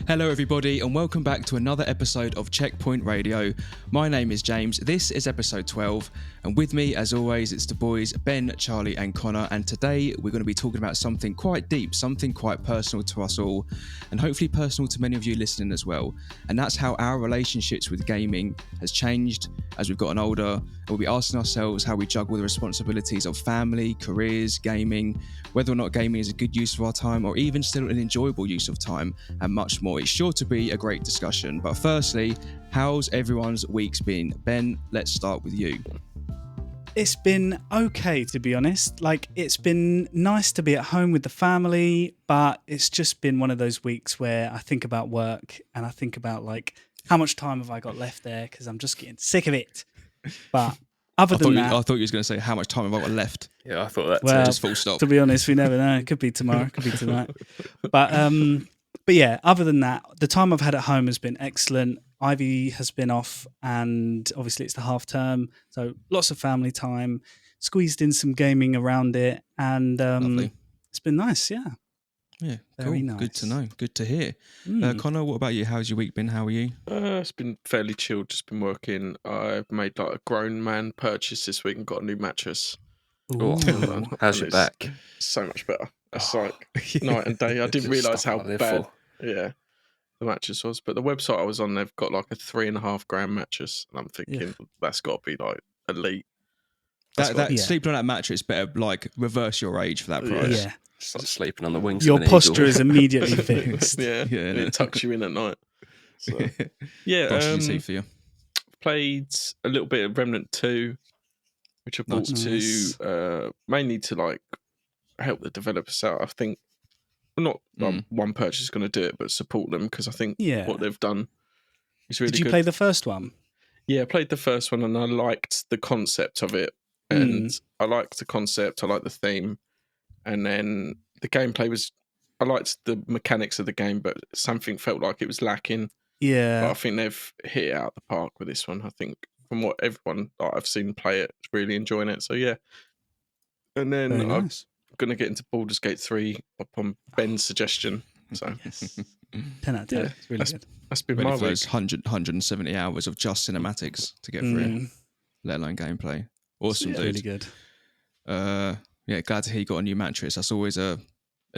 Hello everybody and welcome back to another episode of Checkpoint Radio. My name is James, this is episode 12 and with me as always it's the boys Ben, Charlie and Connor, and today we're going to be talking about something quite deep, something quite personal to us all and hopefully personal to many of you listening as well, and that's how our relationships with gaming has changed as we've gotten older, and we'll be asking ourselves how we juggle the responsibilities of family, careers, gaming, whether or not gaming is a good use of our time or even still an enjoyable use of time, and much more. It's sure to be a great discussion. But firstly, how's everyone's weeks been? Ben, let's start with you. It's been okay, to be honest. Like, it's been nice to be at home with the family, but it's just been one of those weeks where I think about work and I think about, like, how much time have I got left there, because I'm just getting sick of it. But other than that... I thought you was going to say, how much time have I got left? Yeah, I thought that well, just full stop. To be honest, we never know. It could be tomorrow, it could be tonight. But yeah, other than that, the time I've had at home has been excellent. Ivy has been off and obviously it's the half term. So lots of family time, squeezed in some gaming around it. And it's been nice, yeah. Yeah, very cool. nice. Good to know. Good to hear. Connor, what about you? How's your week been? How are you? It's been fairly chilled, just been working. I've made like a grown man purchase this week and got a new mattress. Ooh. How's your back? So much better. It's like night and day. I didn't realise how bad the mattress was. But the website I was on, they've got like a $3.5 grand mattress. And I'm thinking that's got to be like elite. Sleeping on that mattress better like reverse your age for that price. Yeah. Start sleeping on the wings. Your of an posture eagle. is immediately fixed. Yeah, and it tucks you in at night. So, yeah, Brushes your teeth for you. played a little bit of Remnant 2, which I bought to mainly to like help the developers out. I think not one purchase is going to do it, but support them because I think what they've done is really good. Did you play the first one? Yeah, I played the first one and I liked the concept of it. And I liked the concept, I liked the theme. And then the gameplay was, I liked the mechanics of the game, but something felt like it was lacking. Yeah. But I think they've hit it out of the park with this one. I think from what everyone that I've seen play it is really enjoying it. So yeah. And then I'm going to get into Baldur's Gate 3 upon Ben's suggestion. So 10 out of 10. Yeah, It's really good. That's been Ready my for week. those 170 hours of just cinematics to get through, let alone gameplay. Awesome, dude. Really good. Yeah, glad to hear you got a new mattress. That's always an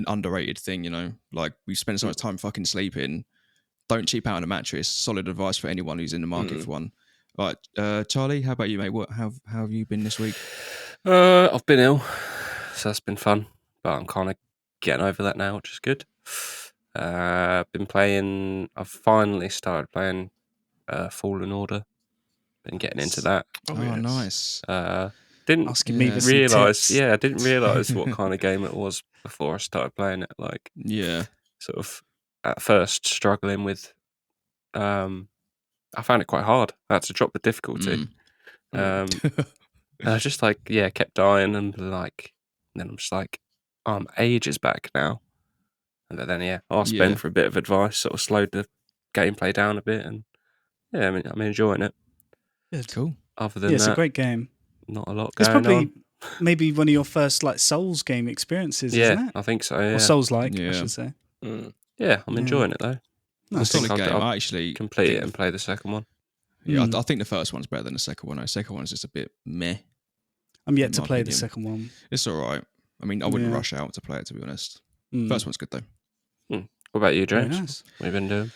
underrated thing, you know. Like, we spend so much time fucking sleeping. Don't cheap out on a mattress. Solid advice for anyone who's in the market for one. Right, Charlie, how about you, mate? How have you been this week? I've been ill, so that's been fun, but I'm kind of getting over that now, which is good. I've finally started playing Fallen Order. Been getting into that. Nice. Didn't Asking me for realise. tips. Yeah, I didn't realise what kind of game it was before I started playing it. Like, sort of at first struggling with. I found it quite hard. I had to drop the difficulty. And I was just like, kept dying and then I'm just like, I'm ages back now. And then asked Ben for a bit of advice, sort of slowed the gameplay down a bit, and I'm enjoying it. Good. Cool. Other than that, it's a great game. Not a lot It's going probably on. maybe one of your first like Souls game experiences, isn't it? I think so. Yeah. Or Souls-like, I should say. Yeah, I'm enjoying it though. It's a solid game. I'll I actually complete it and play the second one. Yeah, I think the first one's better than the second one. The second one's just a bit meh. I'm yet to play the second one. It's all right. I mean, I wouldn't rush out to play it, to be honest. First one's good though. What about you, James? Nice. What have you been doing?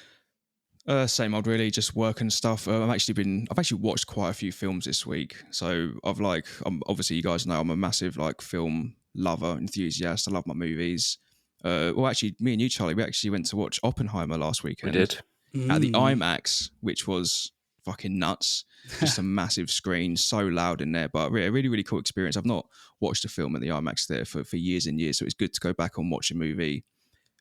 Same old, really. Just work and stuff. I've actually watched quite a few films this week. So obviously you guys know I'm a massive like film lover, enthusiast. I love my movies. Well, actually, me and you, Charlie, we actually went to watch Oppenheimer last weekend. We did. At the IMAX, which was fucking nuts. Just a massive screen, so loud in there. But a really, really cool experience. I've not watched a film at the IMAX there for years and years. So it's good to go back and watch a movie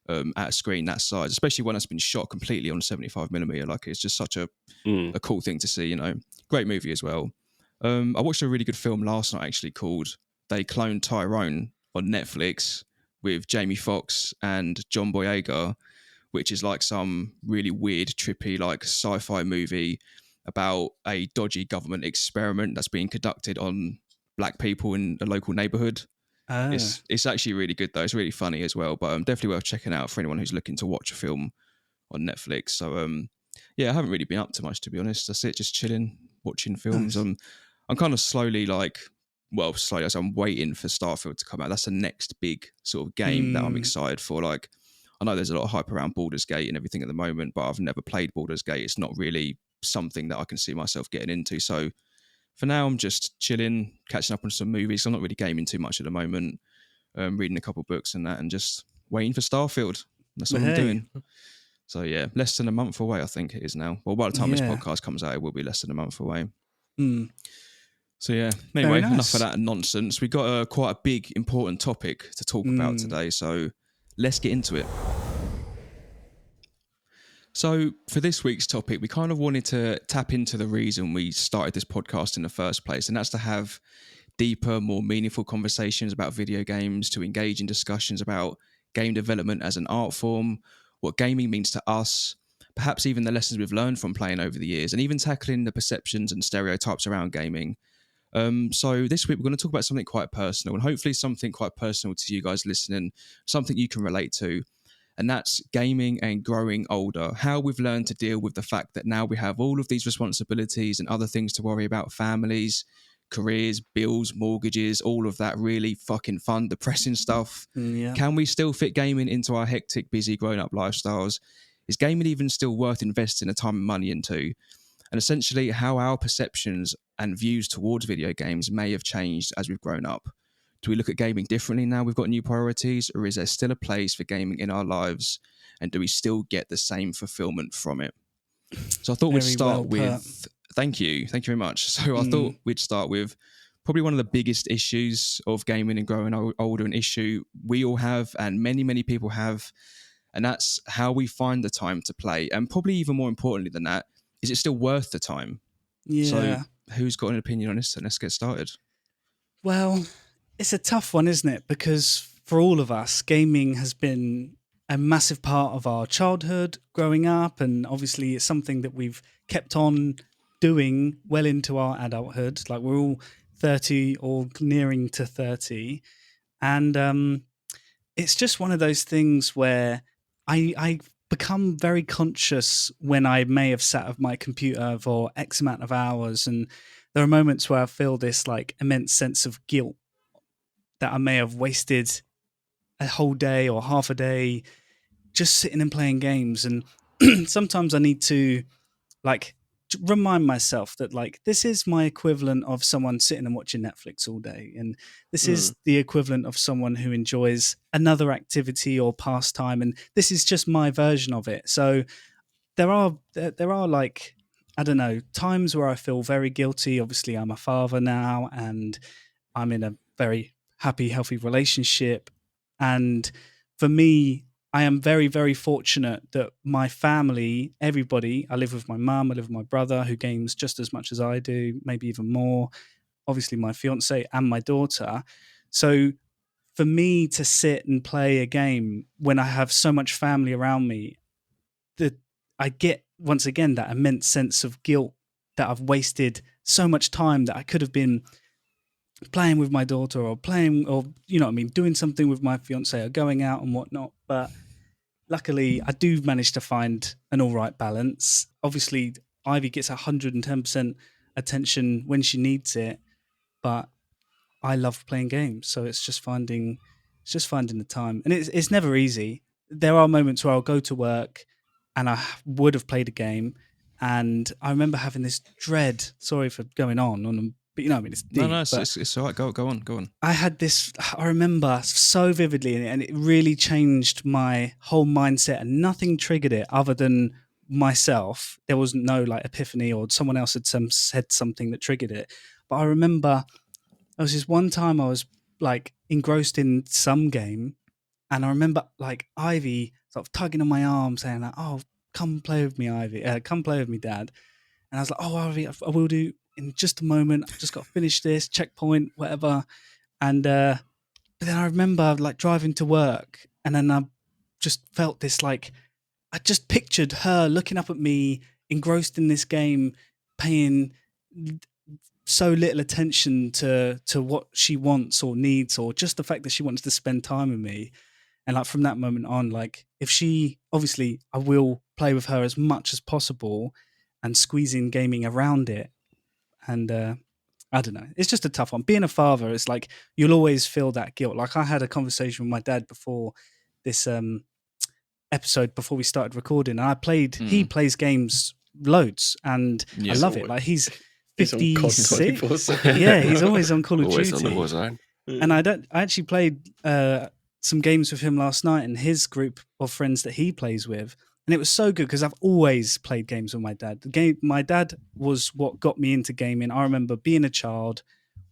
at a screen that size, especially when it's been shot completely on 75mm. Like, it's just such a cool thing to see, you know. Great movie as well. I watched a really good film last night actually called They Cloned Tyrone on Netflix with Jamie Foxx and John Boyega, which is like some really weird, trippy, like sci-fi movie about a dodgy government experiment that's being conducted on black people in a local neighborhood. It's actually really good though. It's really funny as well, but definitely worth checking out for anyone who's looking to watch a film on Netflix. So yeah, I haven't really been up to much, to be honest. That's it, just chilling, watching films. Nice. I'm kind of slowly as I'm waiting for Starfield to come out. That's the next big sort of game that I'm excited for. Like, I know there's a lot of hype around Baldur's Gate and everything at the moment, but I've never played Baldur's Gate. It's not really something that I can see myself getting into. So for now, I'm just chilling, catching up on some movies. I'm not really gaming too much at the moment. Reading a couple of books and that, and just waiting for Starfield. That's what I'm doing. So yeah, less than a month away, I think it is now. Well, by the time this podcast comes out, it will be less than a month away. So yeah, anyway, enough of that nonsense. We got quite a big, important topic to talk about today. So let's get into it. So for this week's topic, we kind of wanted to tap into the reason we started this podcast in the first place, and that's to have deeper, more meaningful conversations about video games, to engage in discussions about game development as an art form, what gaming means to us, perhaps even the lessons we've learned from playing over the years, and even tackling the perceptions and stereotypes around gaming. So this week we're going to talk about something quite personal, and hopefully something quite personal to you guys listening, something you can relate to. And that's gaming and growing older, how we've learned to deal with the fact that now we have all of these responsibilities and other things to worry about, families, careers, bills, mortgages, all of that really fucking fun, depressing stuff. Can we still fit gaming into our hectic, busy, grown-up lifestyles? Is gaming even still worth investing the time and money into? And essentially how our perceptions and views towards video games may have changed as we've grown up. Do we look at gaming differently now we've got new priorities, or is there still a place for gaming in our lives? And do we still get the same fulfillment from it? So I thought we'd start with... Thank you very much. So I thought we'd start with probably one of the biggest issues of gaming and growing older, an issue we all have and many, many people have, and that's how we find the time to play. And probably even more importantly than that, is it still worth the time? Yeah. So who's got an opinion on this? Then let's get started. Well, it's a tough one, isn't it? Because for all of us, gaming has been a massive part of our childhood growing up, and obviously it's something that we've kept on doing well into our adulthood. Like, we're all 30 or nearing to 30, and it's just one of those things where I become very conscious when I may have sat at my computer for X amount of hours, and there are moments where I feel this like immense sense of guilt that I may have wasted a whole day or half a day just sitting and playing games. And sometimes I need to like remind myself that like this is my equivalent of someone sitting and watching Netflix all day, and this is the equivalent of someone who enjoys another activity or pastime, and this is just my version of it. So there are like, I don't know, times where I feel very guilty. Obviously I'm a father now and I'm in a very happy, healthy relationship, and for me, I am very, very fortunate that my family, everybody, I live with my mum, I live with my brother who games just as much as I do, maybe even more, obviously my fiance and my daughter. So for me to sit and play a game when I have so much family around me, that I get, once again, that immense sense of guilt that I've wasted so much time that I could have been playing with my daughter or playing, or, you know what I mean, doing something with my fiance or going out and whatnot. But luckily, I do manage to find an all right balance. Obviously, Ivy gets 110% attention when she needs it, but I love playing games, so it's just finding the time, and it's never easy. There are moments where I'll go to work and I would have played a game, and I remember having this dread. Sorry for going on, but you know what I mean, it's deep. No, it's all right. Go on. I had this, I remember so vividly, and it really changed my whole mindset, and nothing triggered it other than myself. There was no like epiphany or someone else had said something that triggered it. But I remember there was this one time I was like engrossed in some game, and I remember like Ivy sort of tugging on my arm saying like, "Oh, come play with me, Ivy. Come play with me, Dad." And I was like, "Oh, Ivy, I will do in just a moment. I've just got to finish this checkpoint, whatever." And but then I remember like driving to work, and then I just felt this like, I just pictured her looking up at me, engrossed in this game, paying so little attention to what she wants or needs, or just the fact that she wants to spend time with me. And like from that moment on, like if she, obviously I will play with her as much as possible and squeezing gaming around it. And I don't know. It's just a tough one. Being a father, it's like you'll always feel that guilt. Like I had a conversation with my dad before this episode, before we started recording, and he plays games loads, and I love it. Like he's 56. Yeah, he's always on Call of Duty. On the Warzone. And I actually played some games with him last night and his group of friends that he plays with. And it was so good because I've always played games with my dad. My dad was what got me into gaming. I remember being a child,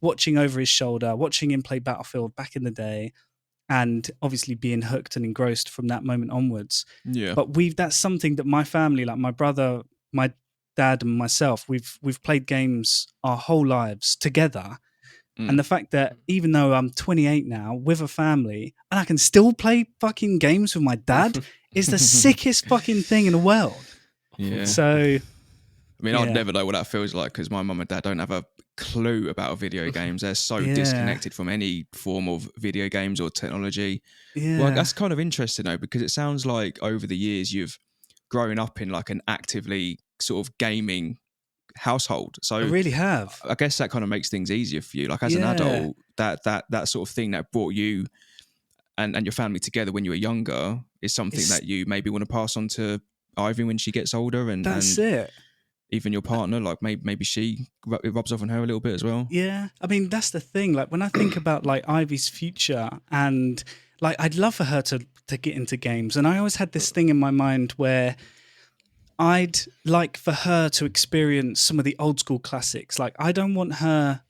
watching over his shoulder, watching him play Battlefield back in the day, and obviously being hooked and engrossed from that moment onwards. Yeah. But that's something that my family, like my brother, my dad, and myself, we've played games our whole lives together. And the fact that even though I'm 28 now with a family and I can still play fucking games with my dad is the sickest fucking thing in the world. Yeah. So, I mean, I'd never know what that feels like because my mum and dad don't have a clue about video games. They're so disconnected from any form of video games or technology. Yeah. Well, that's kind of interesting though, because it sounds like over the years you've grown up in like an actively sort of gaming household. So I really have. I guess that kind of makes things easier for you. Like as an adult, that sort of thing that brought you and your family together when you were younger is something that you maybe want to pass on to Ivy when she gets older, and that's it. Even your partner, like maybe it rubs off on her a little bit as well. Yeah, I mean that's the thing. Like when I think about like Ivy's future, and like I'd love for her to get into games, and I always had this thing in my mind where I'd like for her to experience some of the old school classics. Like I don't want her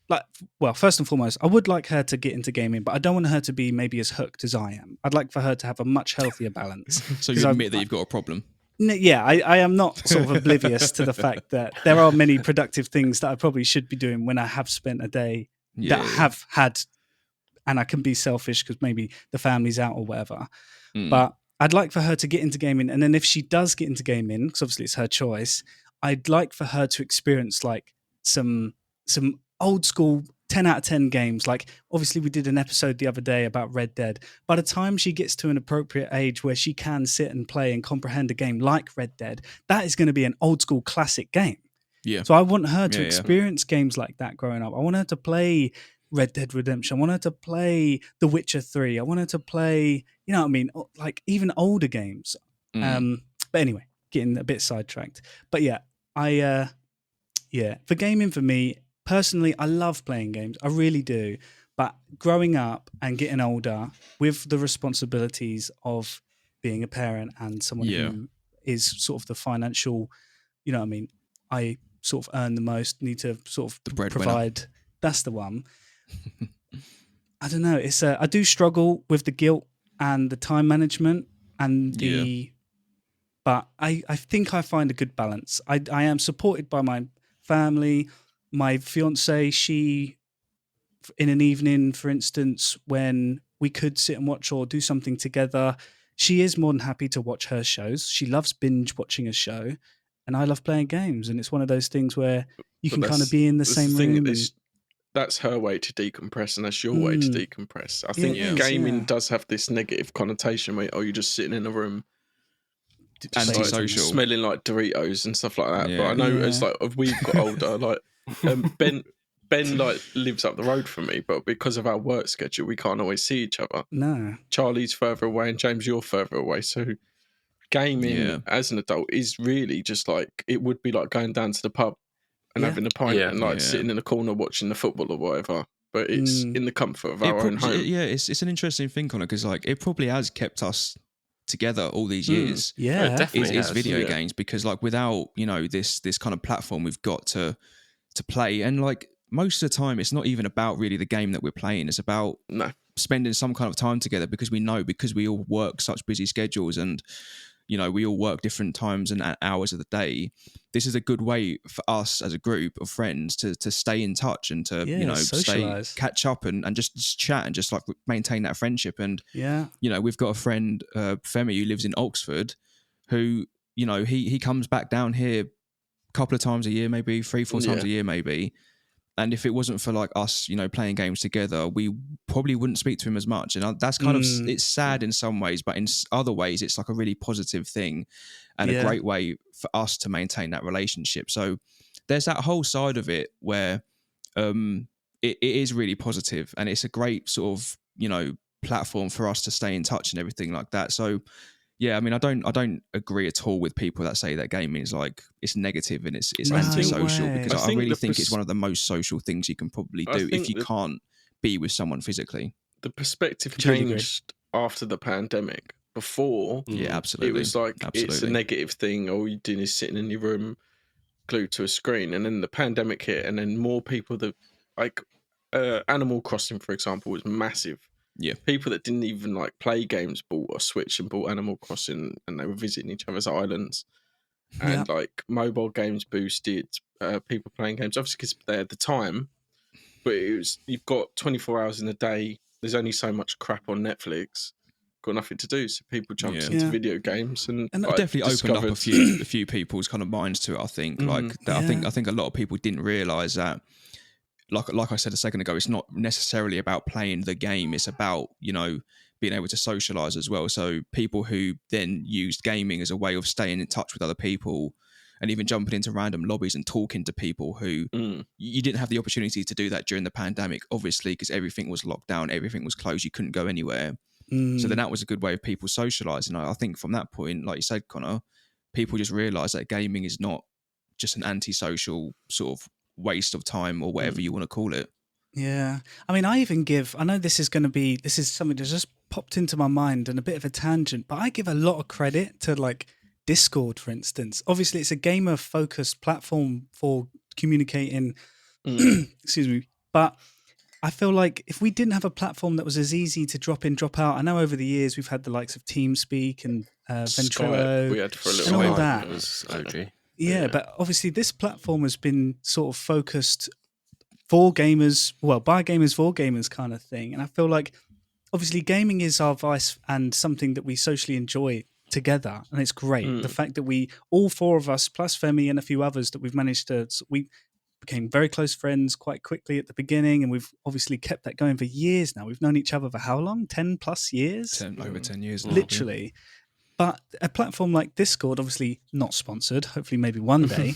first and foremost, I would like her to get into gaming, but I don't want her to be maybe as hooked as I am. I'd like for her to have a much healthier balance. So you admit that you've got a problem? Yeah, I am not sort of oblivious to the fact that there are many productive things that I probably should be doing when I have spent a day that I have had, and I can be selfish because maybe the family's out or whatever. But I'd like for her to get into gaming, and then if she does get into gaming, because obviously it's her choice, I'd like for her to experience like some old school 10 out of 10 games. Like obviously we did an episode the other day about Red Dead. By the time she gets to an appropriate age where she can sit and play and comprehend a game like Red Dead, that is going to be an old school classic game. Yeah. So I want her to experience games like that growing up. I want her to play Red Dead Redemption. I want her to play The Witcher 3. I want her to play, you know what I mean? Like even older games. But anyway, getting a bit sidetracked. But yeah, for gaming for me, personally, I love playing games. I really do. But growing up and getting older with the responsibilities of being a parent and someone who is sort of the financial, you know what I mean? I sort of earn the most, need to sort of provide. That's the one. I don't know. It's I do struggle with the guilt and the time management and but I think I find a good balance. I am supported by my family. My fiance, she, in an evening, for instance, when we could sit and watch or do something together, she is more than happy to watch her shows. She loves binge watching a show, and I love playing games. And it's one of those things where you can kind of be in the same room. That's her way to decompress, and that's your way to decompress. I think gaming does have this negative connotation where you're just sitting in a room, antisocial, smelling like Doritos and stuff like that. Yeah. But I know as like as we've got older, like Ben like lives up the road from me, but because of our work schedule, we can't always see each other. No, Charlie's further away, and James, you're further away. So gaming as an adult is really just like it would be like going down to the pub and having a pint and like sitting in a corner watching the football or whatever. But it's in the comfort of our own home. Yeah, it's an interesting thing, Connor, because like it probably has kept us together all these years. Yeah, it definitely is video games, because like without this kind of platform we've got to play, and like most of the time it's not even about really the game that we're playing. It's about spending some kind of time together because we all work such busy schedules, and we all work different times and hours of the day. This is a good way for us as a group of friends to stay in touch and to catch up and just chat and just like maintain that friendship. And we've got a friend Femi who lives in Oxford, who he comes back down here a couple of times a year, maybe 3-4 times a year maybe, And if it wasn't for like us, playing games together, we probably wouldn't speak to him as much. And that's kind of, it's sad in some ways, but in other ways, it's like a really positive thing and a great way for us to maintain that relationship. So there's that whole side of it where it is really positive, and it's a great sort of, platform for us to stay in touch and everything like that. So yeah, I mean, I don't agree at all with people that say that gaming is like it's negative and it's antisocial, because I really think it's one of the most social things you can probably do if you can't be with someone physically. The perspective changed after the pandemic. Before, absolutely, it was like it's a negative thing. All you're doing is sitting in your room glued to a screen, and then the pandemic hit, and then more people that like Animal Crossing, for example, was massive. Yeah, people that didn't even like play games bought a Switch and bought Animal Crossing, and they were visiting each other's islands. And like mobile games boosted people playing games, obviously because they're at the time. But it was, you've got 24 hours in a day. There's only so much crap on Netflix. Got nothing to do, so people jumped into video games, and that like, definitely opened up a few people's kind of minds to it. I think I think a lot of people didn't realize that. Like I said a second ago, it's not necessarily about playing the game. It's about, being able to socialize as well. So people who then used gaming as a way of staying in touch with other people and even jumping into random lobbies and talking to people who you didn't have the opportunity to do that during the pandemic, obviously, because everything was locked down, everything was closed, you couldn't go anywhere. So then that was a good way of people socializing. I think from that point, like you said, Connor, people just realized that gaming is not just an antisocial sort of waste of time or whatever you want to call it. Yeah. I mean, I know this is something that just popped into my mind and a bit of a tangent, but I give a lot of credit to like Discord, for instance. Obviously, it's a gamer focused platform for communicating, excuse me, but I feel like if we didn't have a platform that was as easy to drop in, drop out, I know over the years we've had the likes of TeamSpeak and Ventrilo we had for a little and all while. that. It was OG. Yeah, but obviously this platform has been sort of focused for gamers, by gamers for gamers kind of thing. And I feel like obviously gaming is our vice and something that we socially enjoy together. And it's great. The fact that we, all four of us, plus Femi and a few others that we've managed to, we became very close friends quite quickly at the beginning. And we've obviously kept that going for years now. We've known each other for how long? 10 plus years? Over 10 years now. Literally. Yeah. But a platform like Discord, obviously not sponsored, hopefully maybe one day.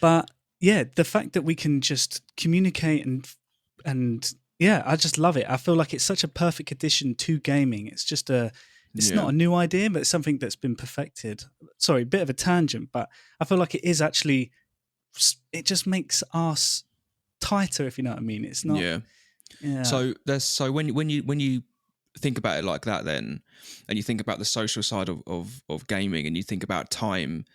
But yeah, the fact that we can just communicate and yeah, I just love it. I feel like it's such a perfect addition to gaming. It's just it's not a new idea, but it's something that's been perfected. Sorry, a bit of a tangent, but I feel like it is actually, it just makes us tighter, if you know what I mean. It's not. Yeah. So when you think about it like that, then, and you think about the social side of gaming, and you think about time,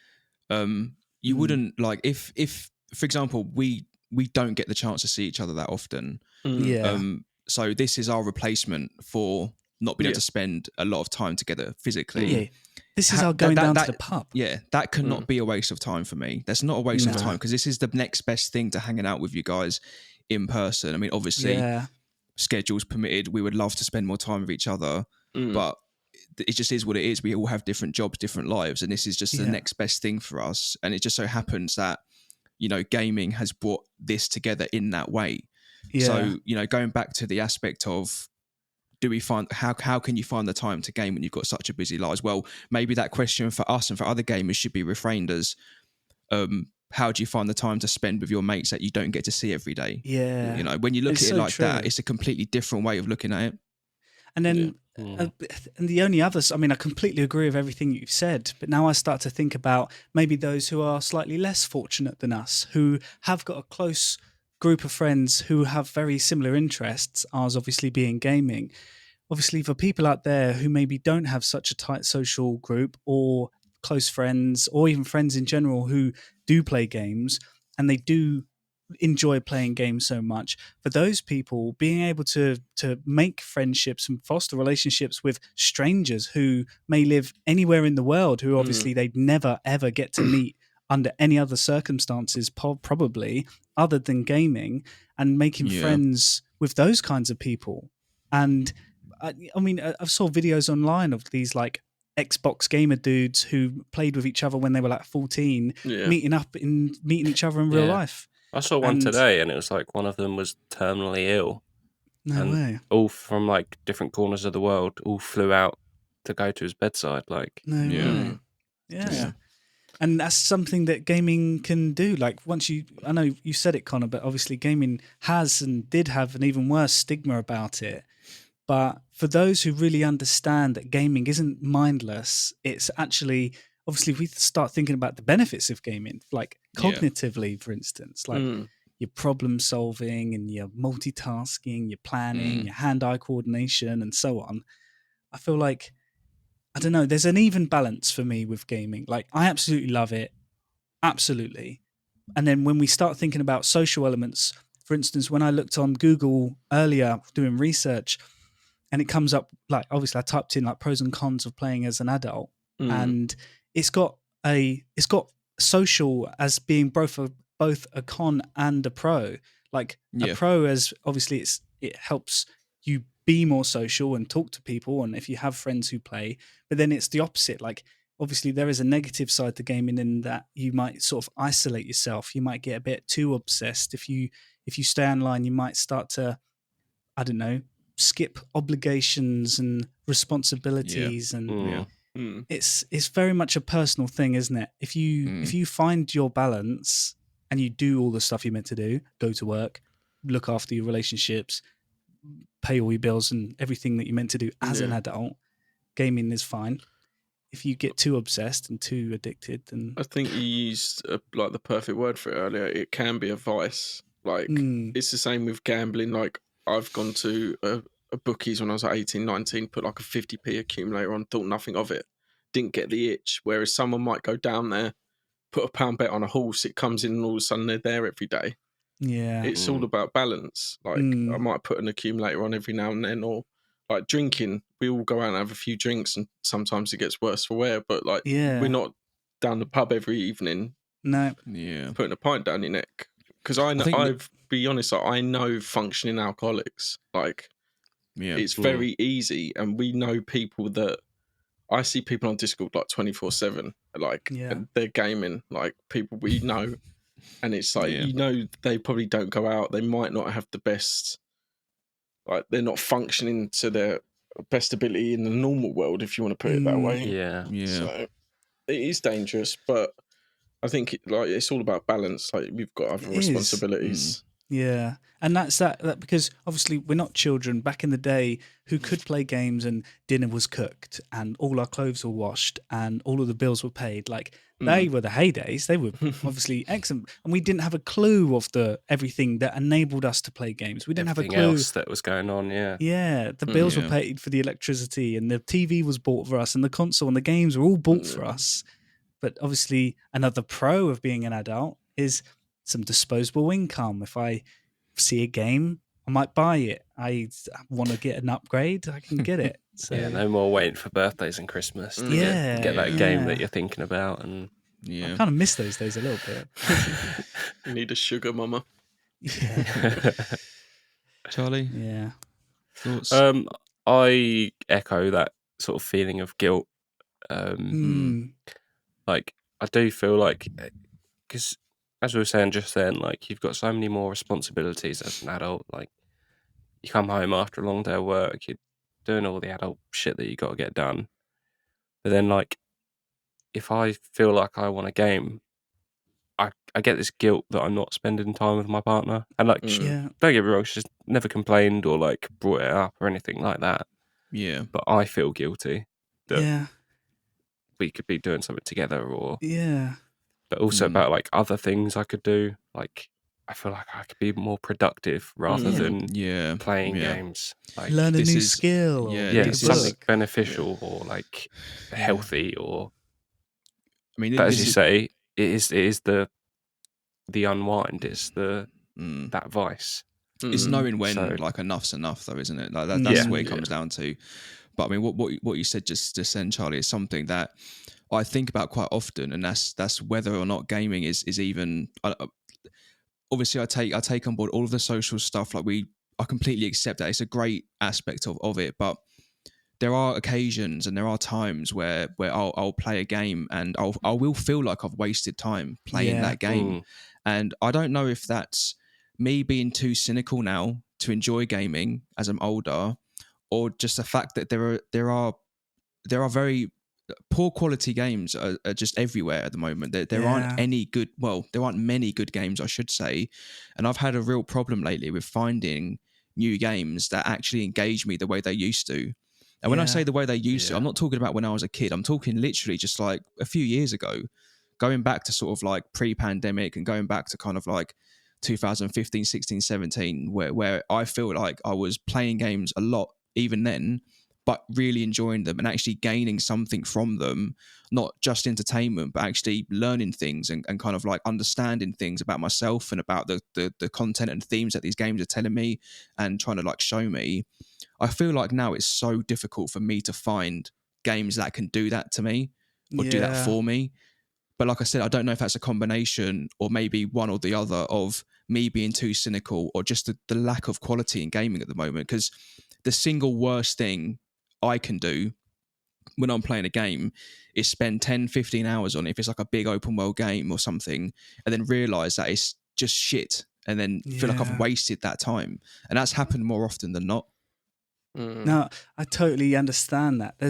you wouldn't like if for example we don't get the chance to see each other that often. So this is our replacement for not being able to spend a lot of time together physically. This is our going down to the pub. Yeah, that cannot be a waste of time for me. That's not a waste of time, because this is the next best thing to hanging out with you guys in person. I mean, obviously, schedules permitted, we would love to spend more time with each other, but it just is what it is. We all have different jobs, different lives, and this is just the next best thing for us. And it just so happens that, gaming has brought this together in that way. So, going back to the aspect of, do we find, how can you find the time to game when you've got such a busy lives? Well, maybe that question for us and for other gamers should be reframed as, how do you find the time to spend with your mates that you don't get to see every day? Yeah. When you look at it like that, it's a completely different way of looking at it. And then, and the only others, I mean, I completely agree with everything you've said, but now I start to think about maybe those who are slightly less fortunate than us, who have got a close group of friends who have very similar interests, ours obviously being gaming. Obviously, for people out there who maybe don't have such a tight social group or close friends, or even friends in general who do play games, and they do enjoy playing games so much, for those people, being able to make friendships and foster relationships with strangers who may live anywhere in the world, who obviously they'd never ever get to meet under any other circumstances, probably other than gaming, and making friends with those kinds of people. And I mean, I saw videos online of these like Xbox gamer dudes who played with each other when they were like 14, meeting each other in real life. I saw one And- today, and it was like one of them was terminally ill. No And way. all from like different corners of the world, all flew out to go to his bedside. Like, No way. Yeah. And that's something that gaming can do. Like I know you said it, Connor, but obviously gaming has and did have an even worse stigma about it. But for those who really understand that gaming isn't mindless, it's actually, obviously, if we start thinking about the benefits of gaming, like cognitively, for instance, like your problem solving and your multitasking, your planning, your hand-eye coordination, and so on. I feel like, I don't know, there's an even balance for me with gaming. Like, I absolutely love it. Absolutely. And then when we start thinking about social elements, for instance, when I looked on Google earlier doing research, and it comes up, like, obviously I typed in like pros and cons of playing as an adult, and it's got social as being both a con and a pro. Like a pro, as obviously it helps you be more social and talk to people, and if you have friends who play. But then it's the opposite. Like, obviously there is a negative side to gaming in that you might sort of isolate yourself. You might get a bit too obsessed. If you stay online, you might start to, I don't know, skip obligations and responsibilities, and it's very much a personal thing, isn't it? If you find your balance and you do all the stuff you're meant to do, go to work, look after your relationships, pay all your bills and everything that you're meant to do as an adult, gaming is fine. If you get too obsessed and too addicted, then I think you used like the perfect word for it earlier. It can be a vice. Like it's the same with gambling. Like I've gone to a bookies when I was like 18, 19, put like a 50p accumulator on, thought nothing of it, didn't get the itch. Whereas someone might go down there, put a pound bet on a horse, it comes in and all of a sudden they're there every day. Yeah. It's all about balance. Like I might put an accumulator on every now and then, or like drinking. We all go out and have a few drinks, and sometimes it gets worse for wear. But like, we're not down the pub every evening. No. Yeah. Putting a pint down your neck. Because I've be honest, like, I know functioning alcoholics. Like, it's very easy, and we know people that I see people on Discord like 24/7. Like, and they're gaming. Like people we know. And it's like, you know, they probably don't go out. They might not have the best, like, they're not functioning to their best ability in the normal world, if you want to put it that way. Yeah. So it is dangerous, but I think it's all about balance. Like, we've got other responsibilities. Yeah. And that's that because obviously we're not children back in the day who could play games and dinner was cooked and all our clothes were washed and all of the bills were paid. Like, they were the heydays. They were obviously excellent. And we didn't have a clue of everything that enabled us to play games. We didn't have a clue else that was going on. Yeah. Yeah. The bills were paid for the electricity, and the TV was bought for us, and the console and the games were all bought for us. But obviously another pro of being an adult is some disposable income. If I see a game, I might buy it. I want to get an upgrade, I can get it. So no more waiting for birthdays and Christmas to get that game that you're thinking about. And I kind of miss those days a little bit. You need a sugar mama. Yeah. Charlie? Yeah. Thoughts? I echo that sort of feeling of guilt. Like, I do feel like, because as we were saying just then, like, you've got so many more responsibilities as an adult. Like, you come home after a long day of work, you're doing all the adult shit that you got to get done. But then, like, if I feel like I want a game, I get this guilt that I'm not spending time with my partner. And, like, don't get me wrong, she's never complained or, like, brought it up or anything like that. Yeah. But I feel guilty that we could be doing something together, or but also about like other things I could do. Like, I feel like I could be more productive rather than playing games. Like, learn a new skill. Something beneficial or like healthy. Or I mean, but as you say, it is the unwind. It's that vice. It's knowing when like enough's enough, though, isn't it? Like that's what it comes down to. But I mean, what you said just then, Charlie, is something that I think about quite often, and that's whether or not gaming is even. Obviously, I take on board all of the social stuff. Like, I completely accept that it's a great aspect of it, but there are occasions and there are times where I'll play a game and I will feel like I've wasted time playing that game. And I don't know if that's me being too cynical now to enjoy gaming as I'm older, or just the fact that there are very poor quality games are just everywhere at the moment. There aren't any good, well, there aren't many good games, I should say. And I've had a real problem lately with finding new games that actually engage me the way they used to. And when I say the way they used to, I'm not talking about when I was a kid. I'm talking literally just like a few years ago, going back to sort of like pre-pandemic and going back to kind of like 2015, 16, 17, where I feel like I was playing games a lot even then, but really enjoying them and actually gaining something from them, not just entertainment, but actually learning things and kind of like understanding things about myself and about the content and themes that these games are telling me and trying to like show me. I feel like now it's so difficult for me to find games that can do that to me or do that for me. But like I said, I don't know if that's a combination or maybe one or the other of me being too cynical or just the lack of quality in gaming at the moment. Because the single worst thing I can do when I'm playing a game is spend 10, 15 hours on it if it's like a big open world game or something, and then realize that it's just shit and then feel like I've wasted that time. And that's happened more often than not. No, I totally understand that. There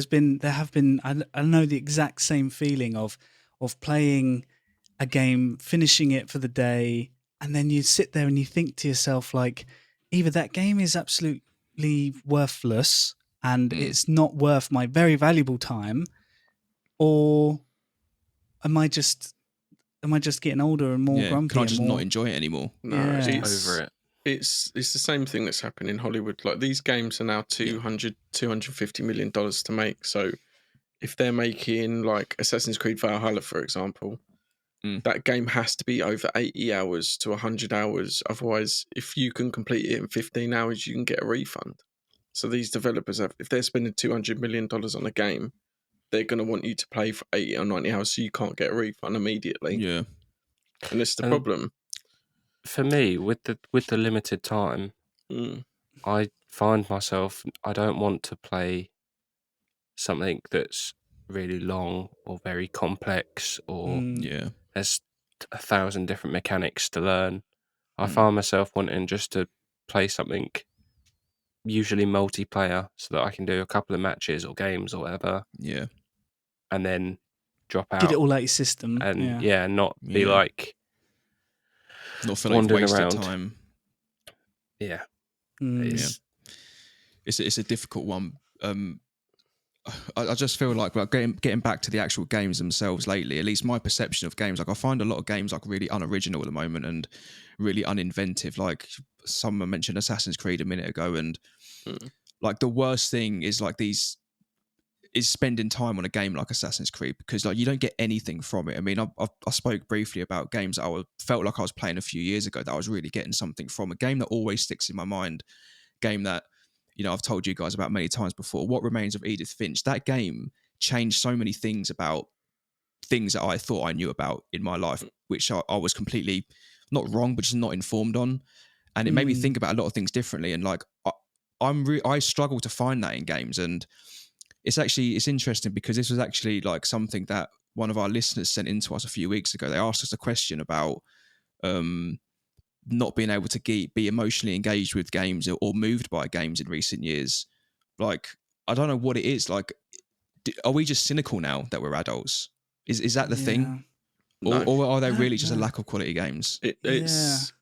have been I know the exact same feeling of playing a game, finishing it for the day, and then you sit there and you think to yourself like, either that game is absolutely worthless and it's not worth my very valuable time, or am I just getting older and more grumpy? Can I just not enjoy it anymore? No, it's over it. It's the same thing that's happening in Hollywood. Like, these games are now $250 million to make. So if they're making like Assassin's Creed Valhalla, for example, that game has to be over 80 hours to 100 hours. Otherwise, if you can complete it in 15 hours, you can get a refund. So these developers if they're spending $200 million on a game, they're going to want you to play for 80 or 90 hours so you can't get a refund immediately. Yeah. And it's the problem. For me, with the limited time, I find myself, I don't want to play something that's really long or very complex or there's 1,000 different mechanics to learn. I find myself wanting just to play something usually multiplayer so that I can do a couple of matches or games or whatever. Yeah. And then drop out. Get it all out your system. And not be like not feel like wasted around. Time. Yeah. It's a difficult one. I just feel like getting back to the actual games themselves lately, at least my perception of games, like I find a lot of games like really unoriginal at the moment and really uninventive. Like someone mentioned Assassin's Creed a minute ago, and like the worst thing is like is spending time on a game like Assassin's Creed, because like you don't get anything from it. I mean, I spoke briefly about games that I felt like I was playing a few years ago that I was really getting something from. A game that always sticks in my mind, game that, you know, I've told you guys about many times before, What Remains of Edith Finch. That game changed so many things about things that I thought I knew about in my life, which I was completely not wrong, but just not informed on. And it made me think about a lot of things differently. And like, I struggle to find that in games. And it's interesting because this was actually like something that one of our listeners sent in to us a few weeks ago. They asked us a question about not being able to be emotionally engaged with games or moved by games in recent years. Like, I don't know what it is. Like, are we just cynical now that we're adults? Is that the thing? No. Or are they really just a lack of quality games? It's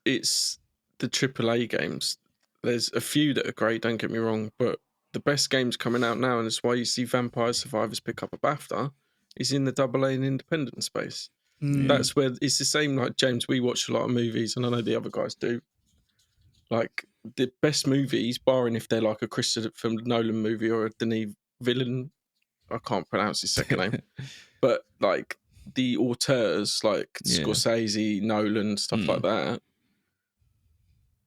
the AAA games. There's a few that are great, don't get me wrong, but the best games coming out now, and it's why you see Vampire Survivors pick up a BAFTA, is in the AA and independent space. That's where it's the same. Like, James, we watch a lot of movies, and I know the other guys do. Like, the best movies, barring if they're like a Christopher Nolan movie or a Denis Villeneuve, I can't pronounce his second name, but like the auteurs, like Scorsese, Nolan, stuff like that,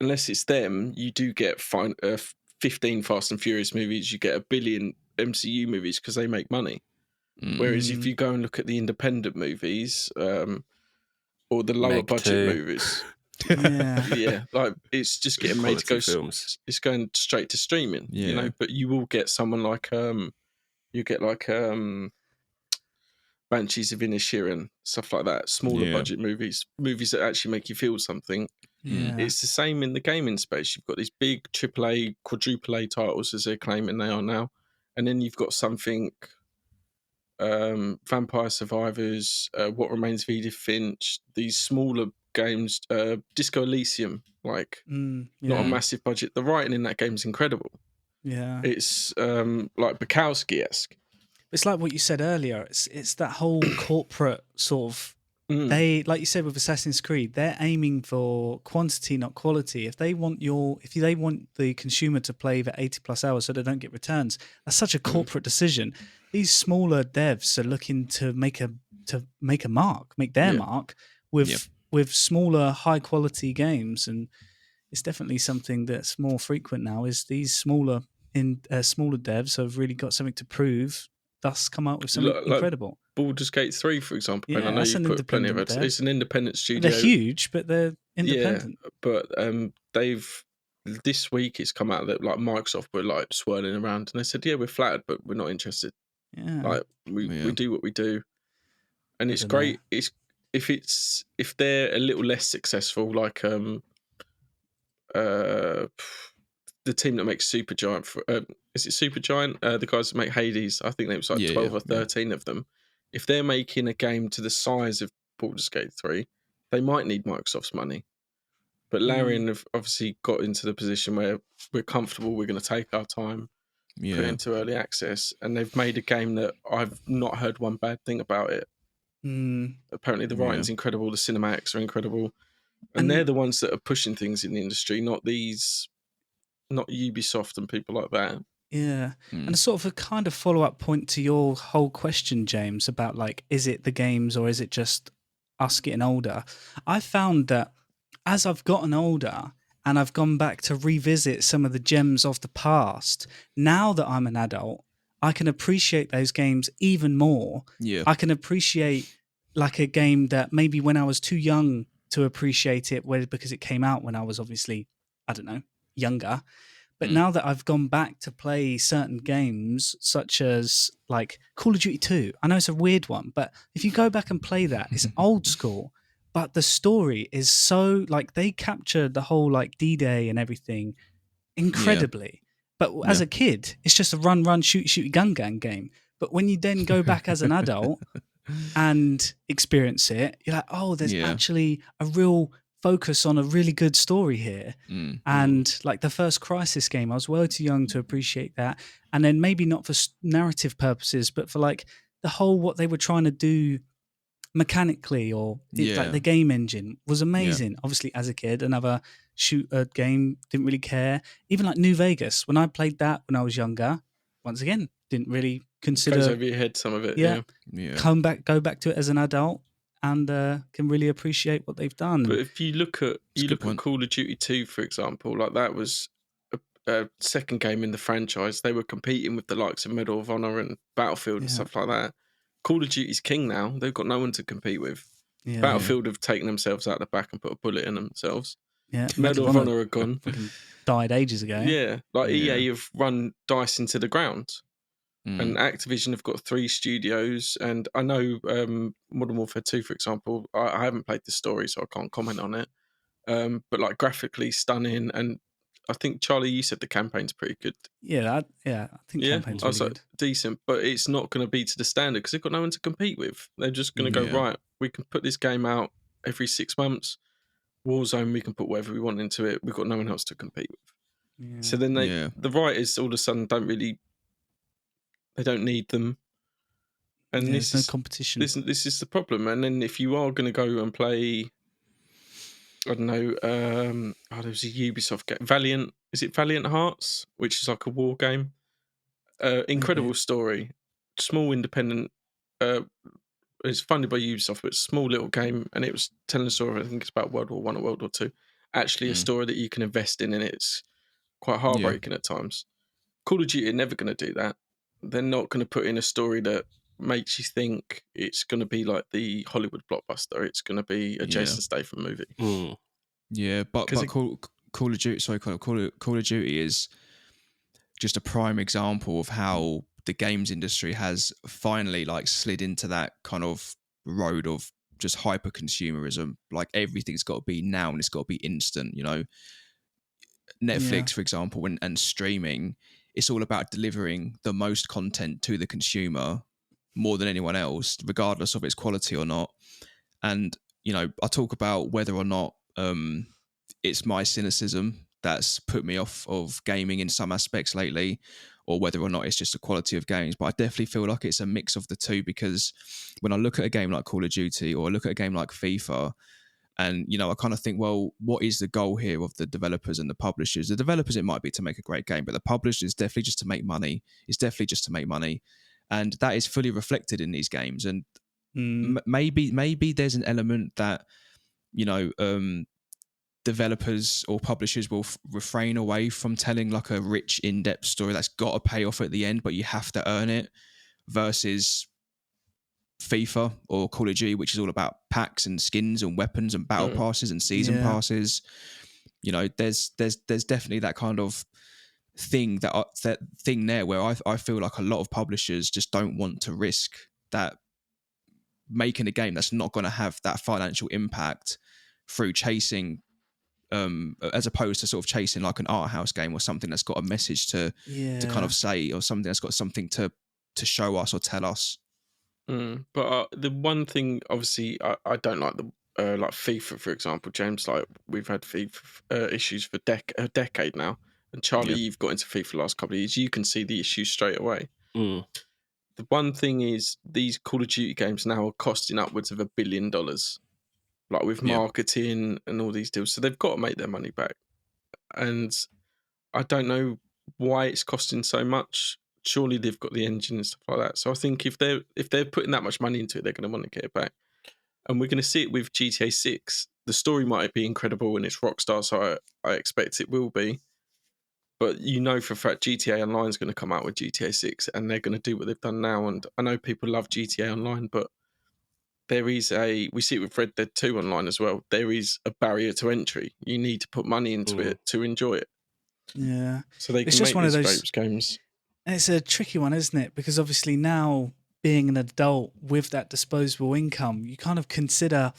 unless it's them, you do get 15 Fast and Furious movies, you get 1 billion MCU movies because they make money. Whereas if you go and look at the independent movies or the lower budget movies, Yeah, like it's just getting made to go. Films. It's going straight to streaming. Yeah. You know, but you will get someone like you get like Banshees of Inisherin, stuff like that. Smaller budget movies that actually make you feel something. Yeah. It's the same in the gaming space. You've got these big AAA, quadruple A titles, as they're claiming they are now, and then you've got something. Vampire Survivors, What Remains of Edith Finch, these smaller games, Disco Elysium, like not a massive budget. The writing in that game is incredible. Yeah, it's like Bukowski-esque. It's like what you said earlier. It's that whole corporate sort of. They, like you said with Assassin's Creed, they're aiming for quantity, not quality. If they want the consumer to play for 80+ hours so they don't get returns, that's such a corporate decision. These smaller devs are looking to make their mark with smaller, high quality games, and it's definitely something that's more frequent now. Is these smaller devs have really got something to prove, thus come out with something incredible. Baldur's Gate 3, for example. Yeah, I know you put plenty of it. It's an independent studio. They're huge, but they're independent. Yeah, but this week it's come out that like Microsoft were like swirling around, and they said, "Yeah, we're flattered, but we're not interested." Yeah, like we do what we do, and it's great. Know. If they're a little less successful, like the team that makes Supergiant. Is it Supergiant? The guys that make Hades. I think there was like 12 or 13 of them. If they're making a game to the size of Baldur's Gate 3, they might need Microsoft's money. But Larian have obviously got into the position where we're comfortable, we're going to take our time, put it into early access, and they've made a game that I've not heard one bad thing about it. Apparently the writing's incredible, the cinematics are incredible, and they're the ones that are pushing things in the industry, not Ubisoft and people like that. Yeah. And sort of a kind of follow-up point to your whole question, James, about like, is it the games or is it just us getting older? I found that as I've gotten older and I've gone back to revisit some of the gems of the past, now that I'm an adult, I can appreciate those games even more. Yeah. I can appreciate like a game that maybe when I was too young to appreciate it, because it came out when I was obviously, I don't know, younger. But now that I've gone back to play certain games, such as like Call of Duty 2, I know it's a weird one, but if you go back and play that, it's old school, but the story is so, like, they captured the whole like D-Day and everything incredibly. But as a kid, it's just a run, shoot, gun game. But when you then go back as an adult and experience it, you're like, oh, there's actually a real focus on a really good story here. And like the first Crysis game, I was well too young to appreciate that. And then maybe not for narrative purposes, but for like the whole what they were trying to do mechanically, or like the game engine was amazing. Obviously as a kid, another shooter game, didn't really care. Even like New Vegas, when I played that when I was younger, once again, didn't really consider. Goes over your head, some of it. Go back to it as an adult, and can really appreciate what they've done. But if you look at Call of Duty 2, for example, like that was a second game in the franchise. They were competing with the likes of Medal of Honor and Battlefield and stuff like that. Call of Duty's king now. They've got no one to compete with. Battlefield have taken themselves out the back and put a bullet in themselves. Medal of Honor are gone. Died ages ago. Yeah, like EA have run DICE into the ground. And Activision have got 3 studios, and I know Modern Warfare 2, for example, I haven't played the story, so I can't comment on it. But like graphically stunning, and I think, Charlie, you said the campaign's pretty good. I think campaign's really good. Decent, but it's not going to be to the standard because they've got no one to compete with. They're just going to go, right, we can put this game out every 6 months. Warzone, we can put whatever we want into it. We've got no one else to compete with. So then the writers all of a sudden they don't need them, and there's no competition. This is the problem. And then if you are going to go and play, I don't know, there was a Ubisoft game, Valiant. Is it Valiant Hearts, which is like a war game? Incredible story, small independent. It's funded by Ubisoft, but it's a small little game, and it was telling a story. I think it's about World War I or World War II. Actually, a story that you can invest in, and it's quite heartbreaking at times. Call of Duty are never going to do that. They're not going to put in a story that makes you think it's going to be like the Hollywood blockbuster. It's going to be a Jason Statham movie. Yeah, but Call of Duty, sorry, Call of Duty is just a prime example of how the games industry has finally like slid into that kind of road of just hyper consumerism. Like everything's got to be now and it's got to be instant. You know, Netflix, for example, and streaming, it's all about delivering the most content to the consumer more than anyone else, regardless of its quality or not. And you know, I talk about whether or not it's my cynicism that's put me off of gaming in some aspects lately, or whether or not it's just the quality of games. But I definitely feel like it's a mix of the two, because when I look at a game like Call of Duty or I look at a game like FIFA, and you know, I kind of think, well, what is the goal here of the developers and the publishers? The developers, it might be to make a great game, but the publishers, definitely just to make money. It's definitely just to make money, and that is fully reflected in these games. And maybe there's an element that, you know, developers or publishers will refrain away from telling like a rich, in-depth story that's got to pay off at the end, but you have to earn it, versus FIFA or Call of Duty, which is all about packs and skins and weapons and battle passes and season passes. You know, there's definitely that kind of thing that thing there where I feel like a lot of publishers just don't want to risk that, making a game that's not going to have that financial impact through chasing, as opposed to sort of chasing like an art house game or something that's got a message to kind of say, or something that's got something to show us or tell us. But the one thing, obviously, I don't like the like FIFA, for example, James. Like we've had FIFA issues for a decade now, and Charlie, you've got into FIFA the last couple of years. You can see the issues straight away. The one thing is, these Call of Duty games now are costing upwards of $1 billion, like with marketing and all these deals. So they've got to make their money back. And I don't know why it's costing so much. Surely they've got the engine and stuff like that. So I think if they're putting that much money into it, they're going to want to get it back. And we're going to see it with GTA 6. The story might be incredible and it's Rockstar, so I expect it will be. But you know for a fact GTA Online is going to come out with GTA 6 and they're going to do what they've done now. And I know people love GTA Online, but we see it with Red Dead 2 Online as well. There is a barrier to entry. You need to put money into it to enjoy it. Yeah. So they can make these games. And it's a tricky one, isn't it? Because obviously now, being an adult with that disposable income, you kind of consider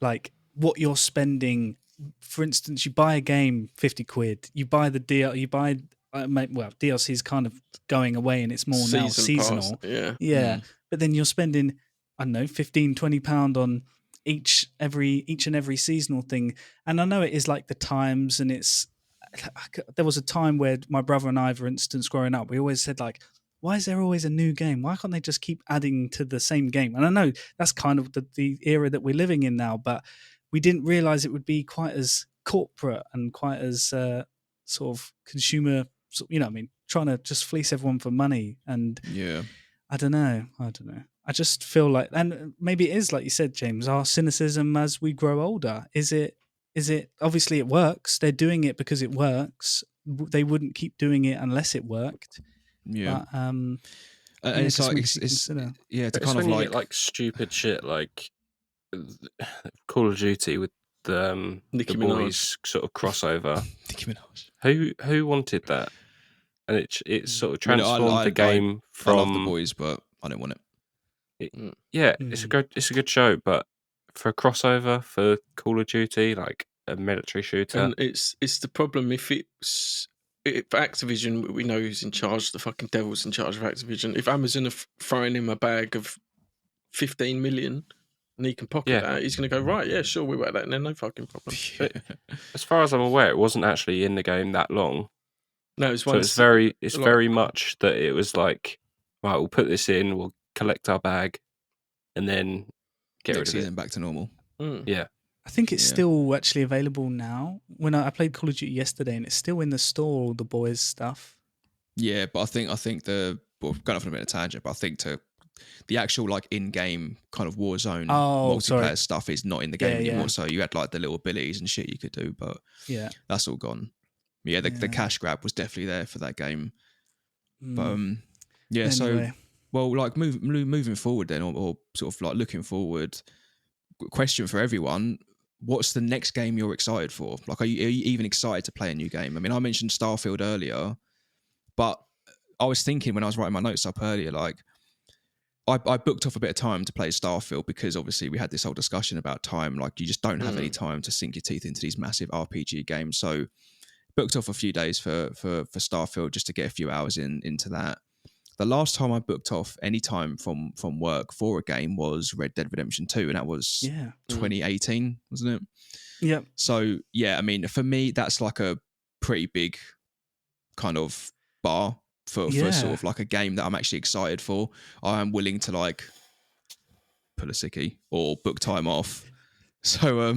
like what you're spending. For instance, you buy a game, 50 quid. You buy the deal. You buy DLC is kind of going away, and it's more now seasonal. Pass, yeah. But then you're spending, I don't know, £15-20 on each and every seasonal thing. And I know it is like the times, and there was a time where my brother and I, for instance, growing up, we always said like, why is there always a new game? Why can't they just keep adding to the same game? And I know that's kind of the era that we're living in now, but we didn't realize it would be quite as corporate and quite as sort of consumer, you know what I mean, trying to just fleece everyone for money. And I don't know. I just feel like, and maybe it is like you said, James, our cynicism as we grow older. Is it obviously it works. They're doing it because it works. They wouldn't keep doing it unless it worked. Yeah. But, and it's like it's kind of like stupid shit like Call of Duty with the boys sort of crossover. Nicki Minaj. Who wanted that? And it sort of transformed the game from. I love the boys, but I don't want it. It's a good show, but for a crossover for Call of Duty, like a military shooter, and it's the problem if Activision, we know who's in charge. The fucking devil's in charge of Activision. If Amazon are throwing him a bag of 15 million and he can pocket that, he's going to go, right, yeah, sure, we work that, and then no fucking problem. But as far as I'm aware, it wasn't actually in the game that long. No, it's very much that it was like, right, we'll put this in, we'll collect our bag, and then get rid of it. Back to normal. Yeah. I think it's still actually available now. When I played Call of Duty yesterday, and it's still in the store, all the boys stuff. Yeah, but I think going off on a bit of a tangent, but I think the actual like in-game kind of Warzone multiplayer stuff is not in the game anymore. So you had like the little abilities and shit you could do, but that's all gone. Yeah, the cash grab was definitely there for that game. But anyway. So well, like moving forward then, or sort of like looking forward. Question for everyone: what's the next game you're excited for? Like, are you even excited to play a new game? I mean, I mentioned Starfield earlier, but I was thinking when I was writing my notes up earlier, like, I booked off a bit of time to play Starfield because obviously we had this whole discussion about time. Like, you just don't have any time to sink your teeth into these massive RPG games. So booked off a few days for Starfield just to get a few hours into that. The last time I booked off any time from work for a game was Red Dead Redemption 2, and that was 2018, wasn't it? Yeah. So, yeah, I mean, for me, that's like a pretty big kind of bar for sort of like a game that I'm actually excited for. I am willing to like pull a sickie or book time off. So,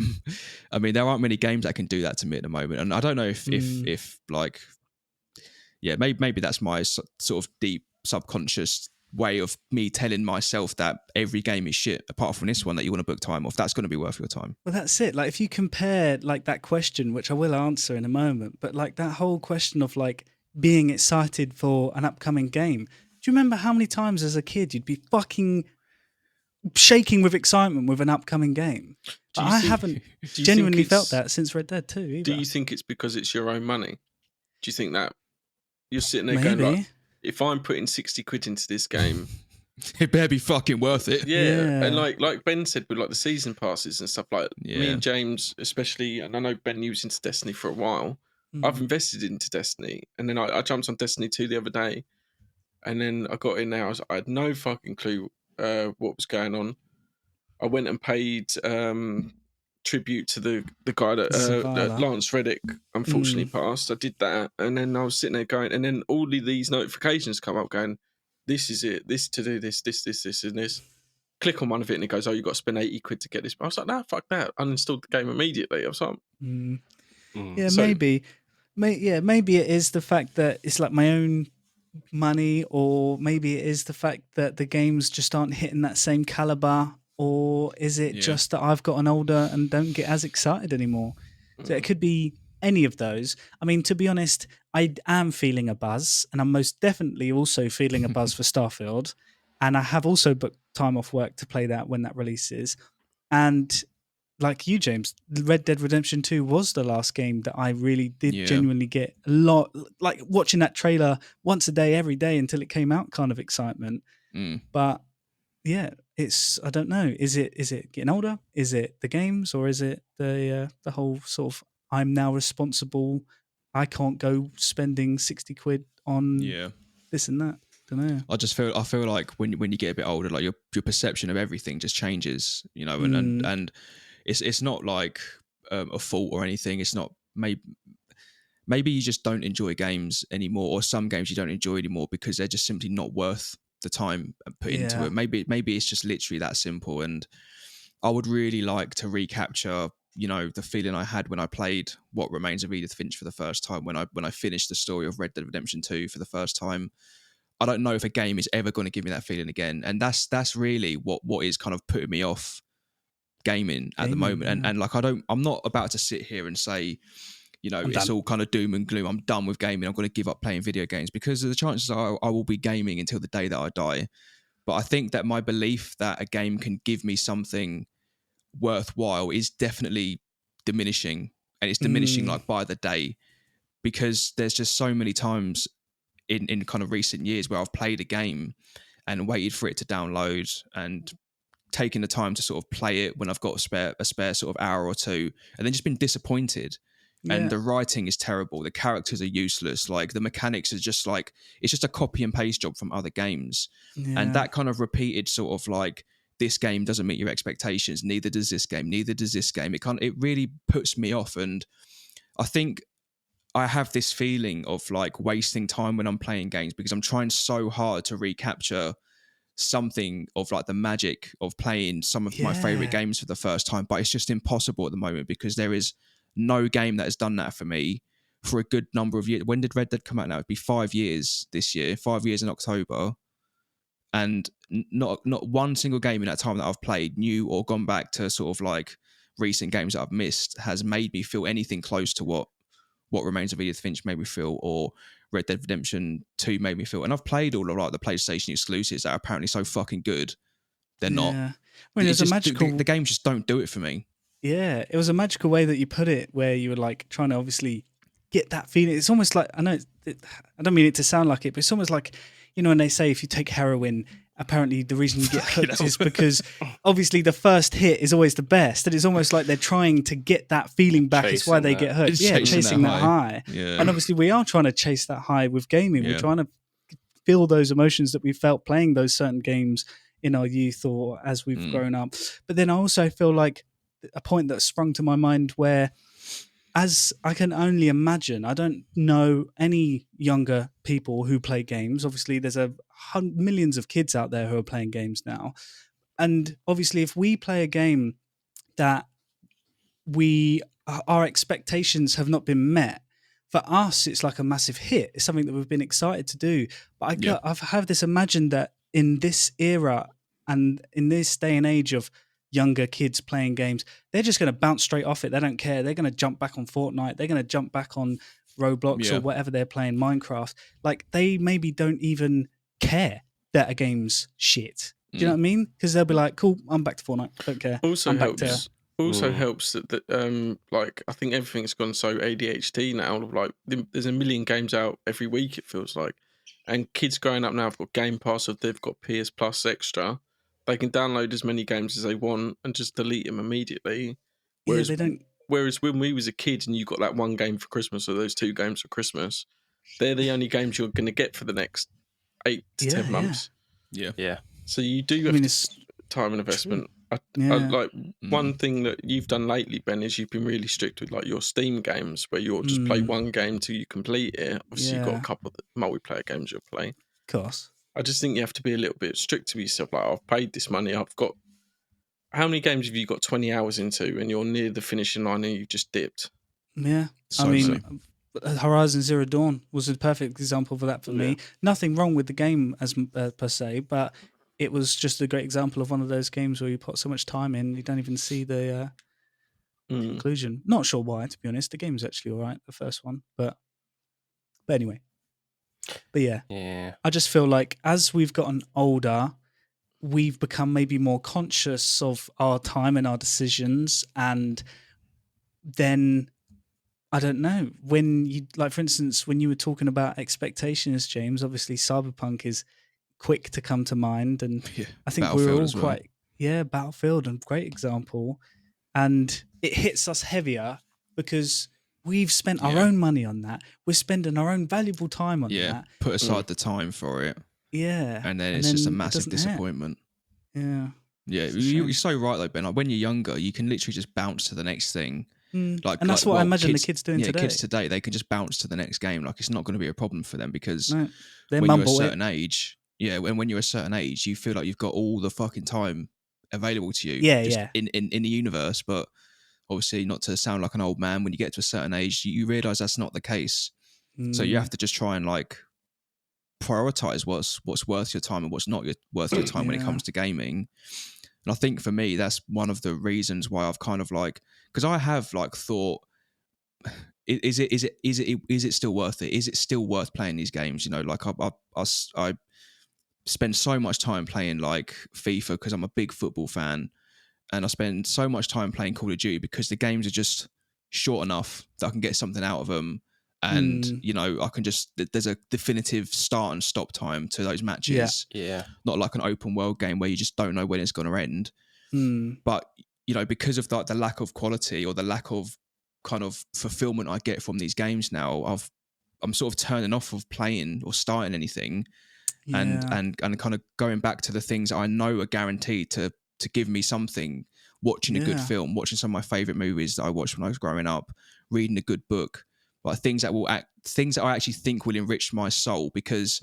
I mean, there aren't many games that can do that to me at the moment. And I don't know if like, yeah, maybe that's my sort of deep subconscious way of me telling myself that every game is shit apart from this one that you want to book time off. That's going to be worth your time. Well, that's it. Like, if you compare like that question, which I will answer in a moment, but like that whole question of like being excited for an upcoming game. Do you remember how many times as a kid you'd be fucking shaking with excitement with an upcoming game? I haven't genuinely felt that since Red Dead 2 either. Do you think it's because it's your own money? Do you think that you're sitting there going like, if I'm putting 60 quid into this game, it better be fucking worth it. Yeah. And like Ben said with like the season passes and stuff, like me and James especially, and I know Ben was into Destiny for a while. I've invested into Destiny, and then I jumped on Destiny 2 the other day, and then I got in there. I had no fucking clue what was going on. I went and paid tribute to the guy that Lance Reddick unfortunately passed. I did that, and then I was sitting there going, and then all of these notifications come up going, "This is it. This to do this, and this." Click on one of it, and it goes, "Oh, you got to spend 80 quid to get this." But I was like, "Nah, fuck that." Uninstalled the game immediately. I was like, "Yeah, so, maybe." Maybe it is the fact that it's like my own money, or maybe it is the fact that the games just aren't hitting that same caliber, or is it just that I've gotten older and don't get as excited anymore? So it could be any of those. I mean, to be honest, I am feeling a buzz, and I'm most definitely also feeling a buzz for Starfield, and I have also booked time off work to play that when that releases. And like you, James, Red Dead Redemption 2 was the last game that I really did genuinely get a lot, like watching that trailer once a day, every day until it came out kind of excitement. But yeah, I don't know. Is it getting older? Is it the games, or is it the whole sort of I'm now responsible, I can't go spending 60 quid on this and that? Don't know. I feel like when you get a bit older, like your perception of everything just changes, you know, and it's not like a fault or anything. It's not maybe you just don't enjoy games anymore, or some games you don't enjoy anymore because they're just simply not worth the time put into it. Maybe it's just literally that simple. And I would really like to recapture, you know, the feeling I had when I played What Remains of Edith Finch for the first time, when I finished the story of Red Dead Redemption 2 for the first time. I don't know if a game is ever going to give me that feeling again. And that's really what is kind of putting me off gaming at the moment. And like, I'm not about to sit here and say, you know, it's all kind of doom and gloom. I'm done with gaming. I'm going to give up playing video games, because the chances are I will be gaming until the day that I die. But I think that my belief that a game can give me something worthwhile is definitely diminishing, and it's diminishing like by the day, because there's just so many times in kind of recent years where I've played a game and waited for it to download and taken the time to sort of play it when I've got a spare sort of hour or two, and then just been disappointed. And the writing is terrible. The characters are useless. Like, the mechanics are just like, it's just a copy and paste job from other games. And that kind of repeated sort of like, this game doesn't meet your expectations, neither does this game, it really puts me off. And I think I have this feeling of like wasting time when I'm playing games, because I'm trying so hard to recapture something of like the magic of playing some of my favorite games for the first time. But it's just impossible at the moment, because there is no game that has done that for me for a good number of years. When did Red Dead come out now? It'd be 5 years this year, 5 years in October. And not one single game in that time that I've played, new or gone back to sort of like recent games that I've missed, has made me feel anything close to what Remains of Edith Finch made me feel, or Red Dead Redemption 2 made me feel. And I've played all of like the PlayStation exclusives that are apparently so fucking good. They're not. I mean, there's a magical... The games just don't do it for me. Yeah, it was a magical way that you put it, where you were like trying to obviously get that feeling. It's almost like, I know, I don't mean it to sound like it, but it's almost like, when they say if you take heroin, apparently the reason you get hooked is because obviously the first hit is always the best. And it's almost like they're trying to get that feeling back. It's why they get hooked. Yeah, chasing that high. Yeah. And obviously we are trying to chase that high with gaming. Yeah. We're trying to feel those emotions that we felt playing those certain games in our youth or as we've grown up. But then I also feel like a point that sprung to my mind where, as I can only imagine, I don't know any younger people who play games. Obviously, there's millions of kids out there who are playing games now. And obviously, if we play a game that our expectations have not been met, for us, it's like a massive hit. It's something that we've been excited to do. But I've had this imagined that in this era and in this day and age of younger kids playing games, they're just going to bounce straight off it. They don't care. They're going to jump back on Fortnite. They're going to jump back on Roblox or whatever they're playing, Minecraft. Like, they maybe don't even care that a game's shit. Do you know what I mean? Because they'll be like, cool, I'm back to Fortnite. Don't care. Also helps that like, I think everything's gone so ADHD now. Like, there's a million games out every week, it feels like. And kids growing up now have got Game Pass, or they've got PS Plus Extra. They can download as many games as they want and just delete them immediately. Whereas, they don't. Whereas when we was a kid and you got that one game for Christmas or those 2 games for Christmas, they're the only games you're going to get for the next 8 to 10 months. Yeah. So you do have time and investment. One thing that you've done lately, Ben, is you've been really strict with like your Steam games, where you'll just play one game till you complete it. Obviously, you've got a couple of multiplayer games you'll play. Of course. I just think you have to be a little bit strict with yourself. Like, I've paid this money. I've got... How many games have you got 20 hours into and you're near the finishing line and you've just dipped? Yeah. Horizon Zero Dawn was a perfect example for that for me. Nothing wrong with the game as per se, but it was just a great example of one of those games where you put so much time in, you don't even see the conclusion. Not sure why, to be honest. The game's actually all right, the first one. But anyway. But yeah, I just feel like as we've gotten older, we've become maybe more conscious of our time and our decisions. And then, I don't know, when you, like, for instance, when you were talking about expectations, James, obviously Cyberpunk is quick to come to mind. And I think we were all quite, Battlefield, and great example. And it hits us heavier because we've spent our own money on that. We're spending our own valuable time on that. Put aside the time for it. Yeah. And then it's just a massive disappointment. Yeah. Yeah. You're so right, though, Ben. Like, when you're younger, you can literally just bounce to the next thing. And that's what I imagine the kids doing today. Kids today, they can just bounce to the next game. Like, it's not going to be a problem for them because when you're a certain age, when you're a certain age, you feel like you've got all the fucking time available to you. In the universe, but obviously, not to sound like an old man, when you get to a certain age, you realise that's not the case. So you have to just try and like prioritize what's worth your time and what's not worth your time when it comes to gaming. And I think for me, that's one of the reasons why I've kind of like, because I have like thought, is it still worth it? Is it still worth playing these games? You know, like I spend so much time playing like FIFA because I'm a big football fan. And I spend so much time playing Call of Duty because the games are just short enough that I can get something out of them. And, you know, I can just, there's a definitive start and stop time to those matches. Yeah. Not like an open world game where you just don't know when it's going to end. But, you know, because of the lack of quality or the lack of kind of fulfillment I get from these games now, I'm sort of turning off of playing or starting anything and kind of going back to the things I know are guaranteed to give me something, watching a good film, watching some of my favorite movies that I watched when I was growing up, reading a good book, like things that I actually think will enrich my soul. Because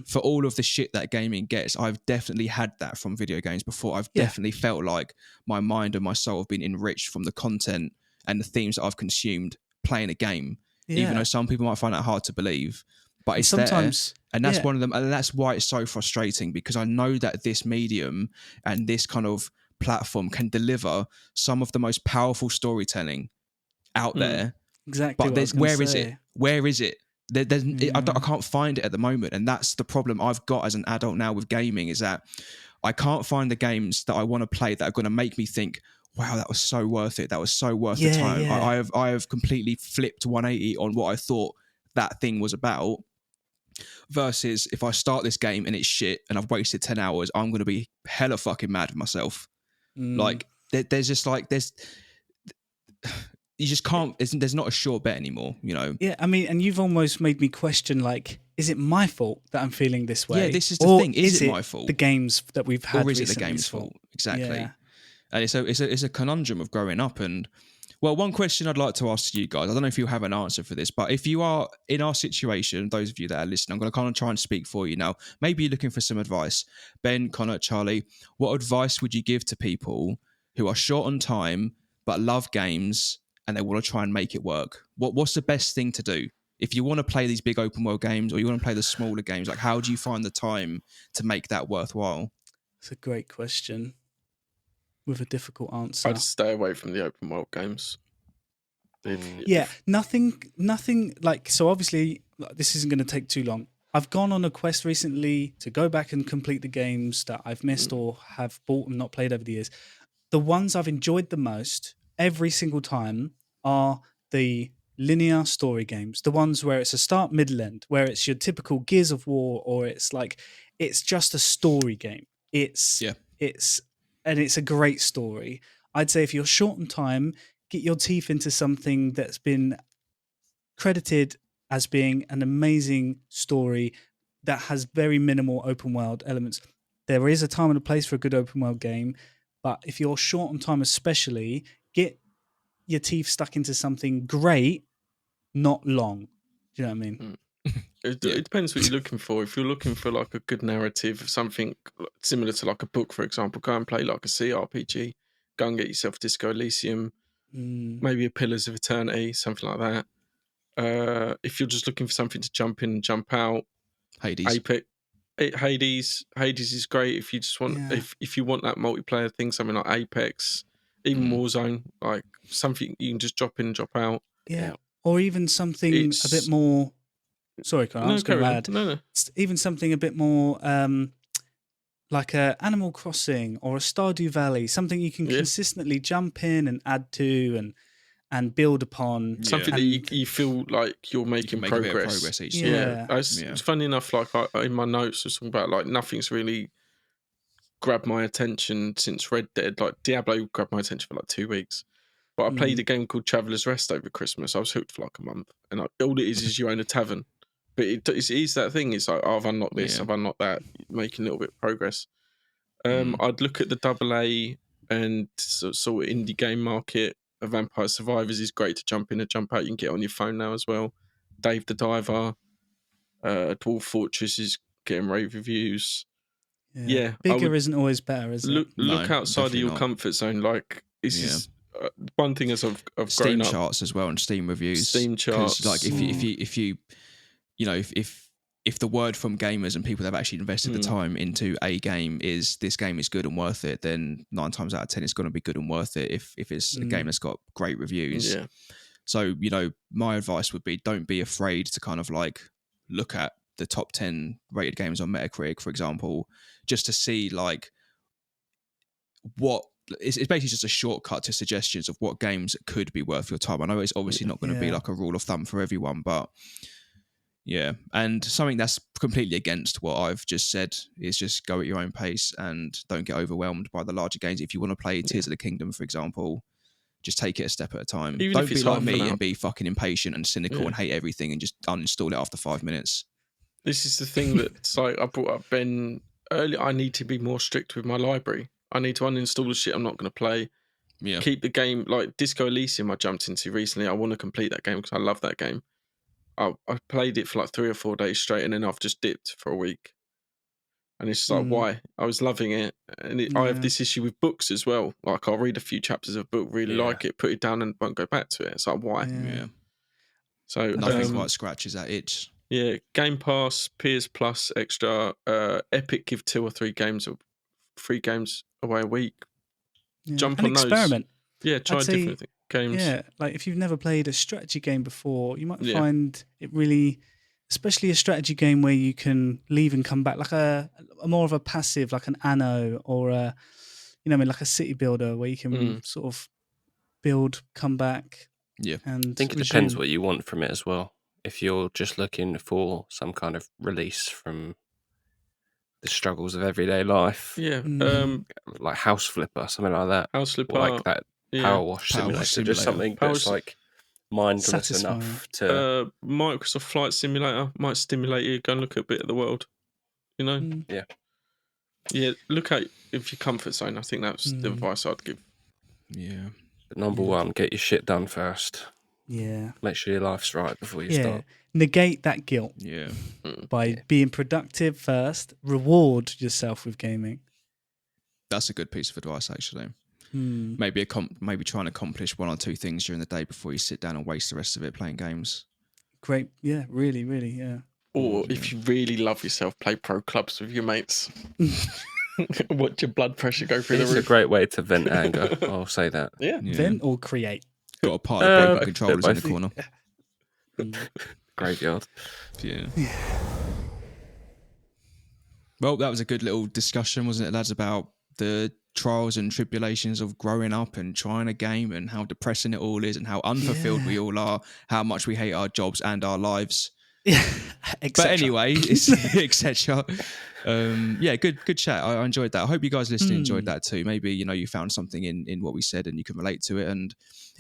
for all of the shit that gaming gets, I've definitely had that from video games before. I've definitely felt like my mind and my soul have been enriched from the content and the themes that I've consumed playing a game. Even though some people might find that hard to believe, but it's sometimes there. And that's one of them, and that's why it's so frustrating, because I know that this medium and this kind of platform can deliver some of the most powerful storytelling out there. Exactly. But where is it? Where is it? I can't find it at the moment, and that's the problem I've got as an adult now with gaming, is that I can't find the games that I want to play that are going to make me think, wow, that was so worth it. That was so worth the time. Yeah. I have completely flipped 180 on what I thought that thing was about. Versus if I start this game and it's shit and I've wasted 10 hours, I'm going to be hella fucking mad with myself. Like there's just like you just can't. There's not a sure bet anymore. You know. Yeah, I mean, and you've almost made me question, like, is it my fault that I'm feeling this way? Yeah, this is the thing. Is it my fault? The games that we've had, or is it the game's fault? Exactly. Yeah. And it's a conundrum of growing up. And well, one question I'd like to ask you guys. I don't know if you have an answer for this, but if you are in our situation, those of you that are listening, I'm going to kind of try and speak for you now. Maybe you're looking for some advice. Ben, Connor, Charlie, what advice would you give to people who are short on time but love games and they want to try and make it work? What's the best thing to do? If you want to play these big open world games or you want to play the smaller games, like how do you find the time to make that worthwhile? It's a great question with a difficult answer. I'd stay away from the open world games. Nothing like, so obviously this isn't going to take too long. I've gone on a quest recently to go back and complete the games that I've missed or have bought and not played over the years. The ones I've enjoyed the most every single time are the linear story games, the ones where it's a start, middle, end, where it's your typical Gears of War, or it's like it's just a story game. It's a great story. I'd say if you're short on time, get your teeth into something that's been credited as being an amazing story that has very minimal open world elements. There is a time and a place for a good open world game, but if you're short on time especially, get your teeth stuck into something great, not long. Do you know what I mean? It depends what you're looking for. If you're looking for like a good narrative, something similar to like a book, for example, go and play like a CRPG. Go and get yourself Disco Elysium, maybe a Pillars of Eternity, something like that. If you're just looking for something to jump in and jump out, Hades. Hades is great. If you just want, if you want that multiplayer thing, something like Apex, even Warzone, like something you can just drop in and drop out. Yeah. Or even something a bit more. Sorry, Connor, I was going to add. No. Even something a bit more like a Animal Crossing or a Stardew Valley, something you can consistently jump in and add to and build upon. Something that you feel like you're making progress. Make a bit of progress each time. Yeah. It's funny enough, like in my notes I was talking about like nothing's really grabbed my attention since Red Dead. Like Diablo grabbed my attention for like 2 weeks. But I played a game called Traveller's Rest over Christmas. I was hooked for like a month. And all it is you own a tavern. But it is that thing. It's like, I've unlocked this, I've unlocked that, making a little bit of progress. I'd look at the AA and sort of indie game market. Vampire Survivors is great to jump in and jump out. You can get it on your phone now as well. Dave the Diver, Dwarf Fortress is getting rave reviews. Yeah. Bigger isn't always better, is it? Look outside of your comfort zone. Like, this is one thing as I've grown Steam up. charts as well and Steam reviews. Steam charts. Like if you you know, if the word from gamers and people that have actually invested the time into a game is this game is good and worth it, then 9 times out of 10 it's going to be good and worth it if it's a game that's got great reviews. Yeah. So, you know, my advice would be don't be afraid to kind of like look at the top 10 rated games on Metacritic, for example, just to see like what it's basically just a shortcut to suggestions of what games could be worth your time. I know it's obviously not going to be like a rule of thumb for everyone, but yeah, and something that's completely against what I've just said is just go at your own pace and don't get overwhelmed by the larger games. If you want to play Tears of the Kingdom, for example, just take it a step at a time. Even don't if it's be like me half an and be fucking impatient and cynical and hate everything and just uninstall it after 5 minutes. This is the thing that's like I brought up Ben earlier. I need to be more strict with my library. I need to uninstall the shit I'm not going to play. Yeah. Keep the game, like Disco Elysium I jumped into recently. I want to complete that game because I love that game. I played it for like 3 or 4 days straight and then I've just dipped for a week. And it's just like, why? I was loving it. And I have this issue with books as well. Like I'll read a few chapters of a book, really like it, put it down and won't go back to it. It's like, why? Yeah. So nothing quite scratches that itch. Yeah, Game Pass, PS Plus Extra, Epic give 2 or 3 games or 3 games away a week. Yeah. Jump on experiment. Those. Yeah, try different games. Yeah, like if you've never played a strategy game before, you might find it really, especially a strategy game where you can leave and come back, like a more of a passive, like an Anno or a you know, I mean, like a city builder where you can sort of build, come back. Yeah. And I think it depends what you want from it as well. If you're just looking for some kind of release from the struggles of everyday life, like House Flipper, something like that. House Flipper, or like that Power Wash Simulator, just something that's like mindless enough to. Microsoft Flight Simulator might stimulate you. Go and look at a bit of the world. You know, yeah. Look at if your comfort zone. I think that's the advice I'd give. Yeah. But number one, get your shit done first. Yeah. Make sure your life's right before you start. Negate that guilt. Yeah. By being productive first. Reward yourself with gaming. That's a good piece of advice, actually. Maybe try and accomplish 1 or 2 things during the day before you sit down and waste the rest of it playing games. Great. Yeah, really, really, yeah. Or if you really love yourself, play pro clubs with your mates. Watch your blood pressure go through the roof. It's a great way to vent anger. I'll say that. Yeah. Vent or create. Got a part of broken controllers in the corner. Graveyard. Yeah. Well, that was a good little discussion, wasn't it, lads, about the trials and tribulations of growing up and trying a game and how depressing it all is and how unfulfilled we all are, how much we hate our jobs and our lives. Yeah, but anyway, etc. Good chat. I enjoyed that. I hope you guys listening enjoyed that too. Maybe you found something in what we said and you can relate to it. And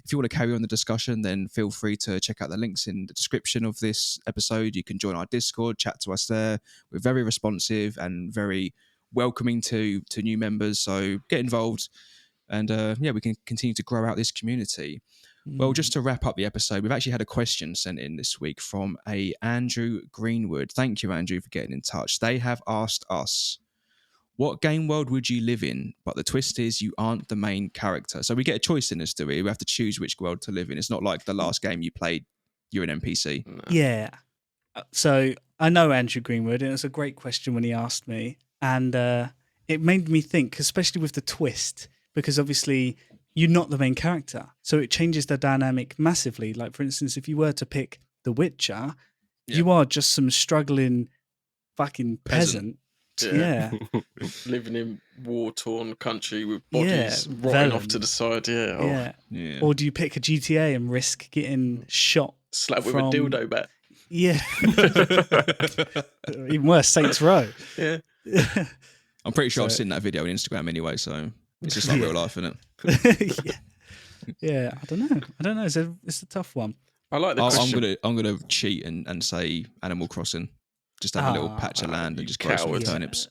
if you want to carry on the discussion, then feel free to check out the links in the description of this episode. You can join our Discord, chat to us there. We're very responsive and very welcoming to new members. So get involved, and we can continue to grow out this community. Well, just to wrap up the episode, we've actually had a question sent in this week from a Andrew Greenwood. Thank you, Andrew, for getting in touch. They have asked us, what game world would you live in? But the twist is you aren't the main character. So we get a choice in this, do we? We have to choose which world to live in. It's not like the last game you played, you're an NPC. No. Yeah. So I know Andrew Greenwood, and it was a great question when he asked me. And it made me think, especially with the twist, because obviously you're not the main character. So it changes the dynamic massively. Like, for instance, if you were to pick The Witcher, you are just some struggling fucking peasant. Yeah. Living in war-torn country with bodies rotting off to the side. Yeah. Or do you pick a GTA and risk getting shot? Slap with a dildo bat. Yeah. Even worse, Saints Row. Yeah. I'm pretty sure I've seen that video on Instagram anyway, so it's just like real life, isn't it? Yeah, I don't know. It's a tough one. I like the question. I'm gonna cheat and say Animal Crossing. Just have a little patch of land and just grow some turnips.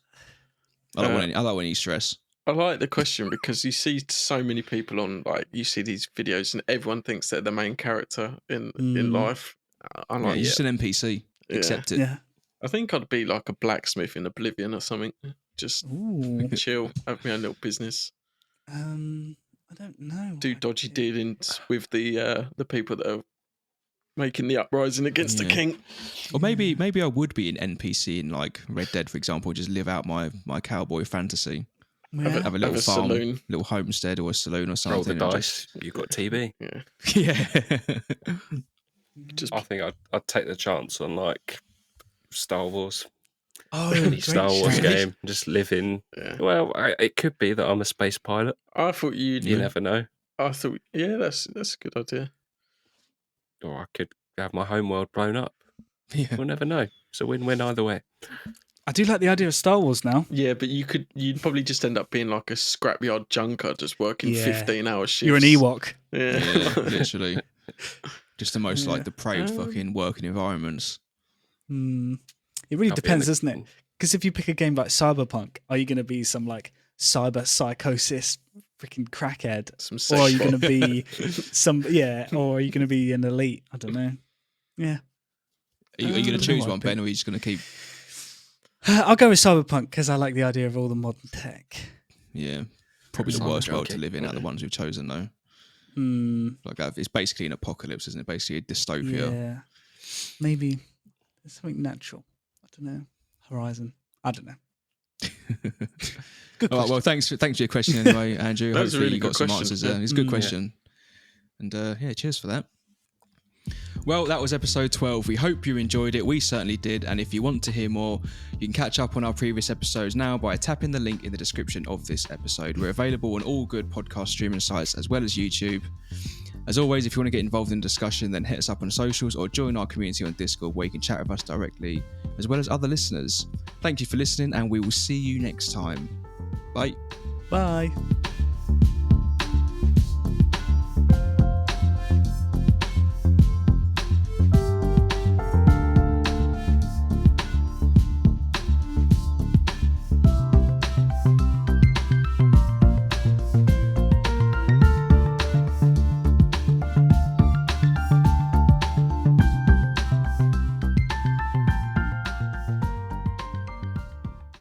I don't want any stress. I like the question because you see so many people on, like, you see these videos and everyone thinks they're the main character in life. I like you're just an NPC. Accept it. Yeah. I think I'd be like a blacksmith in Oblivion or something. Just chill, have my own little business. I don't know. Do dodgy dealings with the people that are making the uprising against the king. Or maybe I would be an NPC in like Red Dead, for example, just live out my cowboy fantasy. Yeah. Have a little farm, saloon. Little homestead or a saloon or something. Roll the dice. You've got TB. Yeah. I think I'd take the chance on like Star Wars. Oh, any Star Wars game. Just live in. Yeah. Well, it could be that I'm a space pilot. I thought you'd. You never know. I thought, that's a good idea. Or I could have my homeworld blown up. Yeah. We'll never know. It's a win-win either way. I do like the idea of Star Wars now. Yeah, but you'd probably just end up being like a scrapyard junker, just working 15-hour shifts. You're an Ewok. Yeah, literally. Just the most like depraved fucking working environments. It really depends, doesn't it? Because if you pick a game like Cyberpunk, are you going to be some like cyber psychosis freaking crackhead, or are you going to be or are you going to be an elite? I don't know. Yeah. Are you going to choose one, Ben, or are you just going to keep? I'll go with Cyberpunk because I like the idea of all the modern tech. Yeah, probably the worst world to live in out of the ones we've chosen, though. Like it's basically an apocalypse, isn't it? Basically a dystopia. Yeah, maybe there's something natural. I don't know. Horizon. I don't know. Good question. All right, well, thanks for your question anyway, Andrew. Hopefully really you got some question. answers there. It's a good question. And cheers for that. Well, that was episode 12. We hope you enjoyed it. We certainly did. And if you want to hear more, you can catch up on our previous episodes now by tapping the link in the description of this episode. We're available on all good podcast streaming sites as well as YouTube. As always, if you want to get involved in the discussion, then hit us up on socials or join our community on Discord where you can chat with us directly, as well as other listeners. Thank you for listening, and we will see you next time. Bye. Bye.